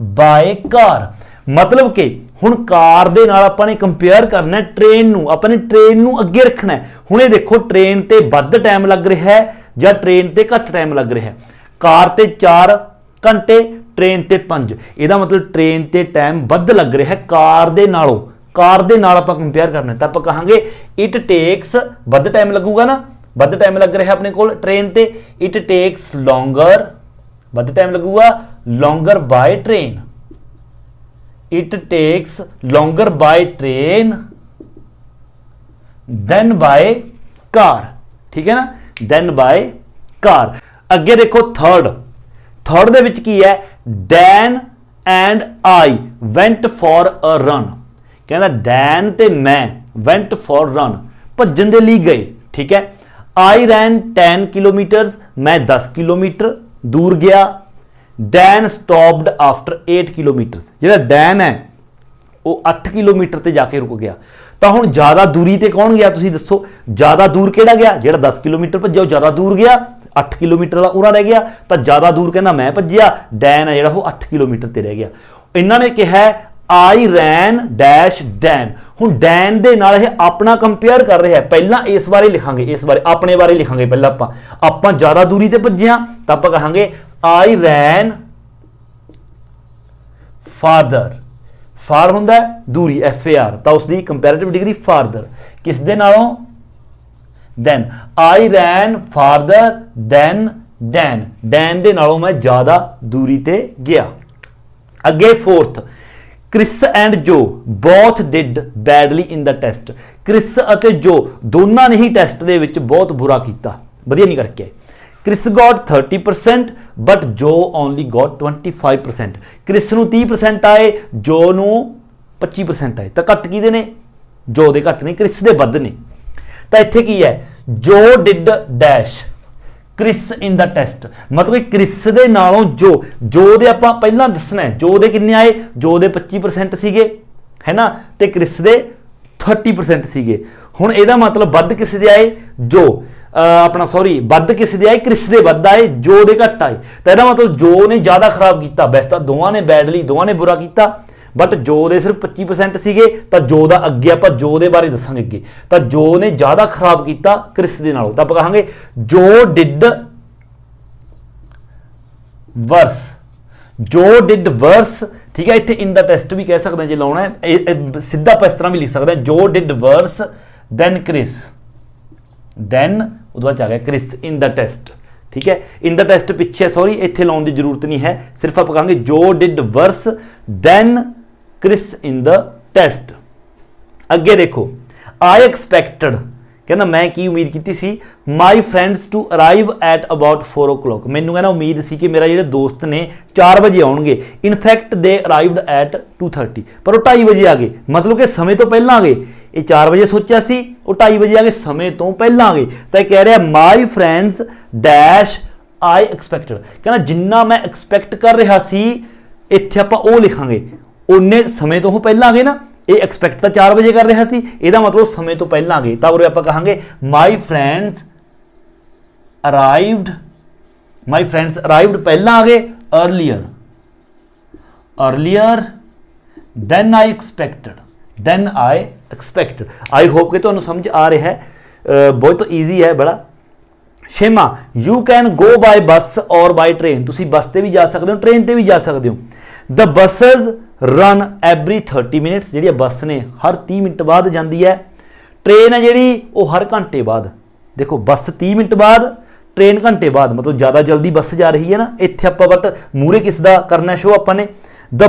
by car. ਮਤਲਬ ਕਿ ਹੁਣ ਕਾਰ ਦੇ ਨਾਲ ਆਪਾਂ ਨੇ ਕੰਪੇਅਰ ਕਰਨਾ ਟ੍ਰੇਨ ਨੂੰ, ਆਪਾਂ ਨੇ ਟ੍ਰੇਨ ਨੂੰ ਅੱਗੇ ਰੱਖਣਾ ਹੈ। ਹੁਣ ਇਹ ਦੇਖੋ ਟ੍ਰੇਨ ਤੇ ਵੱਧ ਟਾਈਮ ਲੱਗ ਰਿਹਾ ਹੈ ਜਾਂ ਟ੍ਰੇਨ ਤੇ ਘੱਟ ਟਾਈਮ ਲੱਗ ਰਿਹਾ ਹੈ। ਕਾਰ ਤੇ 4 ਘੰਟੇ, ਟ੍ਰੇਨ ਤੇ 5। ਇਹਦਾ ਮਤਲਬ ਟ੍ਰੇਨ ਤੇ ਟਾਈਮ ਵੱਧ ਲੱਗ ਰਿਹਾ ਹੈ ਕਾਰ ਦੇ ਨਾਲੋਂ। ਕਾਰ ਦੇ ਨਾਲ ਆਪਾਂ ਕੰਪੇਅਰ ਕਰਨਾ ਤਾਂ ਆਪਾਂ ਕਹਾਂਗੇ ਇਟ ਟੇਕਸ, ਵੱਧ ਟਾਈਮ ਲੱਗੂਗਾ ਨਾ, ਵੱਧ ਟਾਈਮ ਲੱਗ ਰਿਹਾ ਆਪਣੇ ਕੋਲ ਟ੍ਰੇਨ ਤੇ। ਇਟ ਟੇਕਸ ਲੌਂਗਰ, ਵੱਧ ਟਾਈਮ ਲੱਗੂਗਾ, longer by train. It takes longer by train than by car. ਠੀਕ ਹੈ ਨਾ, ਦੈਨ ਬਾਏ ਕਾਰ। ਅੱਗੇ ਦੇਖੋ ਥਰਡ ਦੇ ਵਿੱਚ ਕੀ ਹੈ, Dan and I went for a run. ਕਹਿੰਦਾ ਡੈਨ ਤੇ ਮੈਂ ਵੈਂਟ ਫॉर ਰਨ, ਭੱਜਣ ਦੇ ਲਈ ਗਏ। ਠੀਕ ਹੈ, ਆਈ ਰੈਨ 10 ਕਿਲੋਮੀਟਰਸ, ਮੈਂ 10 ਕਿਲੋਮੀਟਰ ਦੂਰ ਗਿਆ। Dan stopped after 8 kilometres. ਜਿਹੜਾ ਡੈਨ ਹੈ ਉਹ 8 ਕਿਲੋਮੀਟਰ ਤੇ ਜਾ ਕੇ ਰੁਕ ਗਿਆ। ਤਾਂ ਹੁਣ ਜ਼ਿਆਦਾ ਦੂਰੀ ਤੇ ਕੌਣ ਗਿਆ ਤੁਸੀਂ ਦੱਸੋ? ਜ਼ਿਆਦਾ ਦੂਰ ਕਿਹੜਾ ਗਿਆ? ਜਿਹੜਾ 10 ਕਿਲੋਮੀਟਰ ਭੱਜਿਆ ਉਹ ਜ਼ਿਆਦਾ ਦੂਰ ਗਿਆ, 8 ਕਿਲੋਮੀਟਰ ਦਾ ਉਰਾ ਰਹਿ ਗਿਆ। ਤਾਂ ਜ਼ਿਆਦਾ ਦੂਰ ਕਹਿੰਦਾ ਮੈਂ ਭੱਜਿਆ, ਡੈਨ ਹੈ ਜਿਹੜਾ ਉਹ 8 ਕਿਲੋਮੀਟਰ ਤੇ ਰਹਿ ਗਿਆ। ਇਹਨਾਂ ਨੇ ਕਿਹਾ ਆਈ ਰੈਨ ਡੈਸ਼ ਡੈਨ। ਹੁਣ ਡੈਨ ਦੇ ਨਾਲ ਇਹ ਆਪਣਾ ਕੰਪੇਅਰ ਕਰ ਰਿਹਾ ਹੈ। ਪਹਿਲਾਂ ਇਸ ਬਾਰੇ ਲਿਖਾਂਗੇ, ਇਸ ਬਾਰੇ ਆਪਣੇ ਬਾਰੇ ਲਿਖਾਂਗੇ। ਪਹਿਲਾਂ ਆਪਾਂ ਜ਼ਿਆਦਾ ਦੂਰੀ ਤੇ ਭੱਜਿਆ ਤਾਂ ਆਪਾਂ ਕਹਾਂਗੇ ਆਈ ਰੈਨ ਫਾਰਦਰ। ਫਾਰ ਹੁੰਦਾ ਦੂਰੀ, FAR, ਤਾਂ ਉਸ ਦੀ ਕੰਪੈਰੀਟਿਵ ਡਿਗਰੀ ਫਾਰਦਰ। ਕਿਸ ਦੇ ਨਾਲੋਂ? ਦੈਨ। ਆਈ ਰੈਨ ਫਾਰਦਰ ਦੈਨ ਡੈਨ। ਡੈਨ ਦੇ ਨਾਲੋਂ ਮੈਂ ਜ਼ਿਆਦਾ ਦੂਰੀ ਤੇ ਗਿਆ। ਅੱਗੇ fourth, Chris and Joe both did badly in the test. Chris ਅਤੇ ਜੋ ਦੋਨਾਂ ਨੇ ਹੀ ਟੈਸਟ ਦੇ ਵਿੱਚ ਬਹੁਤ ਬੁਰਾ ਕੀਤਾ, ਵਧੀਆ ਨਹੀਂ ਕਰਕੇ। ਕ੍ਰਿਸ ਗॉट 30% ਬਟ ਜੋ ਓਨਲੀ ਗॉट 25%। ਕ੍ਰਿਸ ਨੂੰ 30% ਆਏ, ਜੋ ਨੂੰ 25% ਆਏ। ਤਾਂ ਘੱਟ ਕਿਹਦੇ ਨੇ? ਜੋ ਦੇ ਘੱਟ ਨੇ, ਕ੍ਰਿਸ ਦੇ ਵੱਧ ਨੇ। ਤਾਂ ਇੱਥੇ ਕੀ ਹੈ, Joe did dash Chris in the test. ਮਤਲਬ ਕਿ ਕ੍ਰਿਸ ਦੇ ਨਾਲੋਂ ਜੋ ਦੇ ਆਪਾਂ ਪਹਿਲਾਂ ਦੱਸਣਾ ਹੈ। ਜੋ ਦੇ ਕਿੰਨੇ ਆਏ? ਜੋ ਦੇ 25% ਸੀਗੇ, ਹੈ ਨਾ, ਤੇ ਕ੍ਰਿਸ ਦੇ 30% ਸੀਗੇ। ਹੁਣ ਇਹਦਾ ਮਤਲਬ ਵੱਧ ਕਿਸ ਦੇ ਆਏ? ਵੱਧ ਕਿਸ ਦੇ ਆਏ? ਕ੍ਰਿਸ ਦੇ ਵੱਧ ਆਏ, ਜੋ ਦੇ ਘੱਟ ਆਏ। ਤਾਂ ਇਹਦਾ ਮਤਲਬ ਜੋ ਨੇ ਜ਼ਿਆਦਾ ਖਰਾਬ ਕੀਤਾ। ਵੈਸੇ ਤਾਂ ਦੋਵਾਂ ਨੇ ਬੈਡਲੀ, ਦੋਵਾਂ ਨੇ ਬੁਰਾ ਕੀਤਾ, ਬਟ ਜੋ ਦੇ ਸਿਰਫ 25% ਸੀਗੇ। ਤਾਂ ਜੋ ਦਾ ਅੱਗੇ ਆਪਾਂ ਜੋ ਦੇ ਬਾਰੇ ਦੱਸਾਂਗੇ ਅੱਗੇ। ਤਾਂ ਜੋ ਨੇ ਜ਼ਿਆਦਾ ਖਰਾਬ ਕੀਤਾ ਕ੍ਰਿਸ ਦੇ ਨਾਲੋਂ। ਤਾਂ ਆਪਾਂ ਕਹਾਂਗੇ ਜੋ ਡਿਡ ਵਰਸ, ਜੋ ਡਿਡ ਵਰਸ। ਠੀਕ ਹੈ, ਇੱਥੇ ਇਨ ਦਾ ਟੈਸਟ ਵੀ ਕਹਿ ਸਕਦੇ ਹਾਂ ਜੇ ਲਾਉਣਾ ਹੈ। ਸਿੱਧਾ ਆਪਾਂ ਇਸ ਤਰ੍ਹਾਂ ਵੀ ਲਿਖ ਸਕਦੇ ਹਾਂ, Joe did worse than Chris, than ਉਹਦੇ ਬਾਅਦ ਆ ਗਿਆ ਕ੍ਰਿਸ ਇਨ ਦਾ ਟੈਸਟ। ਠੀਕ ਹੈ, ਇਨ ਦਾ ਟੈਸਟ ਪਿੱਛੇ ਸੌਰੀ ਇੱਥੇ ਲਾਉਣ ਦੀ ਜ਼ਰੂਰਤ ਨਹੀਂ ਹੈ। ਸਿਰਫ ਆਪਾਂ ਕਹਾਂਗੇ Joe did worse than Chris in the test. ਅੱਗੇ ਦੇਖੋ, ਆਈ ਐਕਸਪੈਕਟਡ, ਕਹਿੰਦਾ ਮੈਂ ਕੀ ਉਮੀਦ ਕੀਤੀ ਸੀ, my friends to arrive at about 4 o'clock। ਮੈਨੂੰ ਕਹਿੰਦਾ ਉਮੀਦ ਸੀ ਕਿ ਮੇਰਾ ਜਿਹੜੇ ਦੋਸਤ ਨੇ 4 ਵਜੇ ਆਉਣਗੇ। ਇਨਫੈਕਟ ਦੇ ਅਰਾਈਵਡ ਐਟ 2:30, ਪਰ ਉਹ 2:30 ਵਜੇ ਆ ਗਏ। ਮਤਲਬ ਕਿ ਸਮੇਂ ਤੋਂ ਪਹਿਲਾਂ ਆ ਗਏ। ਇਹ 4 ਵਜੇ ਸੋਚਿਆ ਸੀ, ਉਹ 2:30 ਵਜੇ ਆ ਗਏ, ਸਮੇਂ ਤੋਂ ਪਹਿਲਾਂ ਆ ਗਏ। ਤਾਂ ਇਹ ਕਹਿ ਰਿਹਾ ਮਾਈ ਫਰੈਂਡਸ ਡੈਸ਼ आई एक्सपैक्टेड, कहना जिन्ना मैं एक्सपैक्ट कर रहा सी, इत्थे आपां ਉਹ लिखांगे उन्ने समय तो पहला आ गए ना, ये एक्सपैक्ट तो 4 बजे कर रहा सी, ਇਹਦਾ मतलब समय तो पहला आ गए, तो उरे आपां कहांगे माई फ्रेंड्स अराइव्ड पहला आ गए earlier than I expected. I hope कि तुहानूं समझ आ रहा है, बहुत ईजी है बड़ा। शेमा यू कैन गो बाय बस और बाय ट्रेन, तुसीं बस ते भी जा सकते हो, ट्रेन ते भी जा सकते हो। The buses run every 30 minutes, जी बस ने हर 30 मिनट बाद जाती है। ट्रेन है जी वो हर घंटे बाद, देखो बस 30 मिनट बाद, ट्रेन घंटे बाद, मतलब ज़्यादा जल्दी बस जा रही है ना। इत्थे आपां बट मूहरे किसदा करना शो आपां ने, the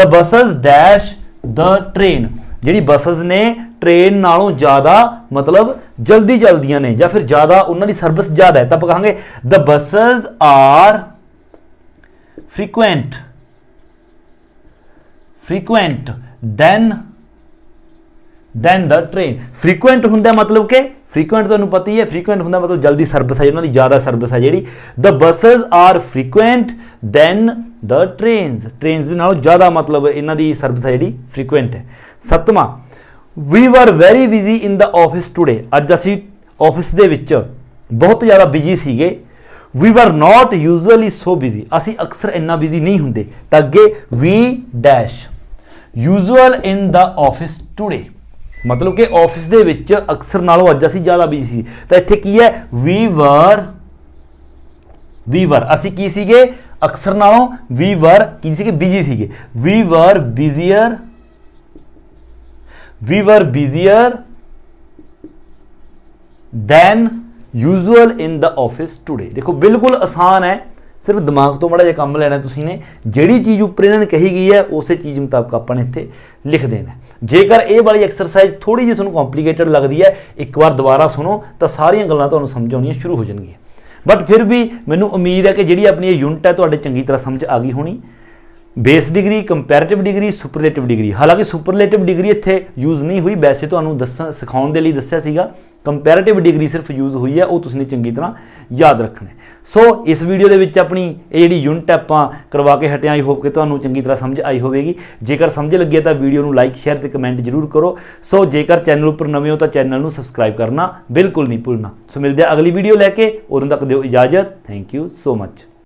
buses dash the train, जी बसेज ने ट्रेन नालों ज़्यादा मतलब जल्दी चलदियां ने, या फिर ज़्यादा उन्होंने सर्विस ज़्यादा है, तो आप कहेंगे the buses are frequent than the train. Frequent होंदा मतलब कि फ्रीकुएंट तुहानूं पता ही है, फ्रीकुएंट होंदा मतलब जल्दी सर्विस है, उन्होंने ज़्यादा सर्विस है जी। The buses are frequent than the trains दे नालों ज़्यादा मतलब इन्हां दी सर्विस है जी फ्रीकुएंट है। 7वां we were very busy in the office today, अज असी ऑफिस दे विच बहुत ज़्यादा बिजी सीगे। We were not usually so busy, असी अक्सर इन्ना बिजी नहीं होंदे, तो अगे we dash usual in the office today, मतलब कि ऑफिस दे विच अक्सर नालों अज असी ज़्यादा बिजी सी, तो इत्थे की है वी वर असी की सीगे अक्सर नालों, वी वर की सीगे बिजी सीगे। We were busier than usual in the office today. देखो बिल्कुल आसान है, सिर्फ दिमाग तो माड़ा जिहा काम लेना तुसीं ने, जिहड़ी चीज़ उपर इन्हां ने कही गई है उस चीज़ मुताबिक आपां ने इत्थे लिख देना। जेकर ये वाली एक्सरसाइज थोड़ी जी तुहानूं कॉम्प्लीकेटेड लगती है, एक बार दोबारा सुनो तो सारियां गल्लां तुहानूं समझ आउणियां शुरू हो जाणगीਆਂ। बट फिर भी मैनूं उम्मीद है कि जिहड़ी अपनी यूनिट है तुहाडे चंगी तरह समझ आ गई होनी। Base degree, comparative degree, superlative degree, हालांकि सुपरलेटिव डिग्री इत्थे यूज़ नहीं हुई, वैसे तुहानूं सिखाउण दे लई दस्सिया सीगा, कंपैरेटिव डिग्री सिर्फ यूज़ हुई है, वो तुसीं चंगी तरह याद रखना। सो इस वीडियो दे विच अपनी ये जिहड़ी यूनिट आपां करवा के हटे, आई होप कि तुहानूं चंगी तरह समझ आई होवेगी। जेकर समझ लगी तो वीडियो नूं लाइक शेयर ते कमेंट जरूर करो। सो जेकर चैनल उपर नवे हो तो चैनल नूं सबसक्राइब करना बिल्कुल नहीं भुलना। सो मिलते हैं अगली वीडियो लैके, उदों तक दिओ इजाजत। Thank you so much.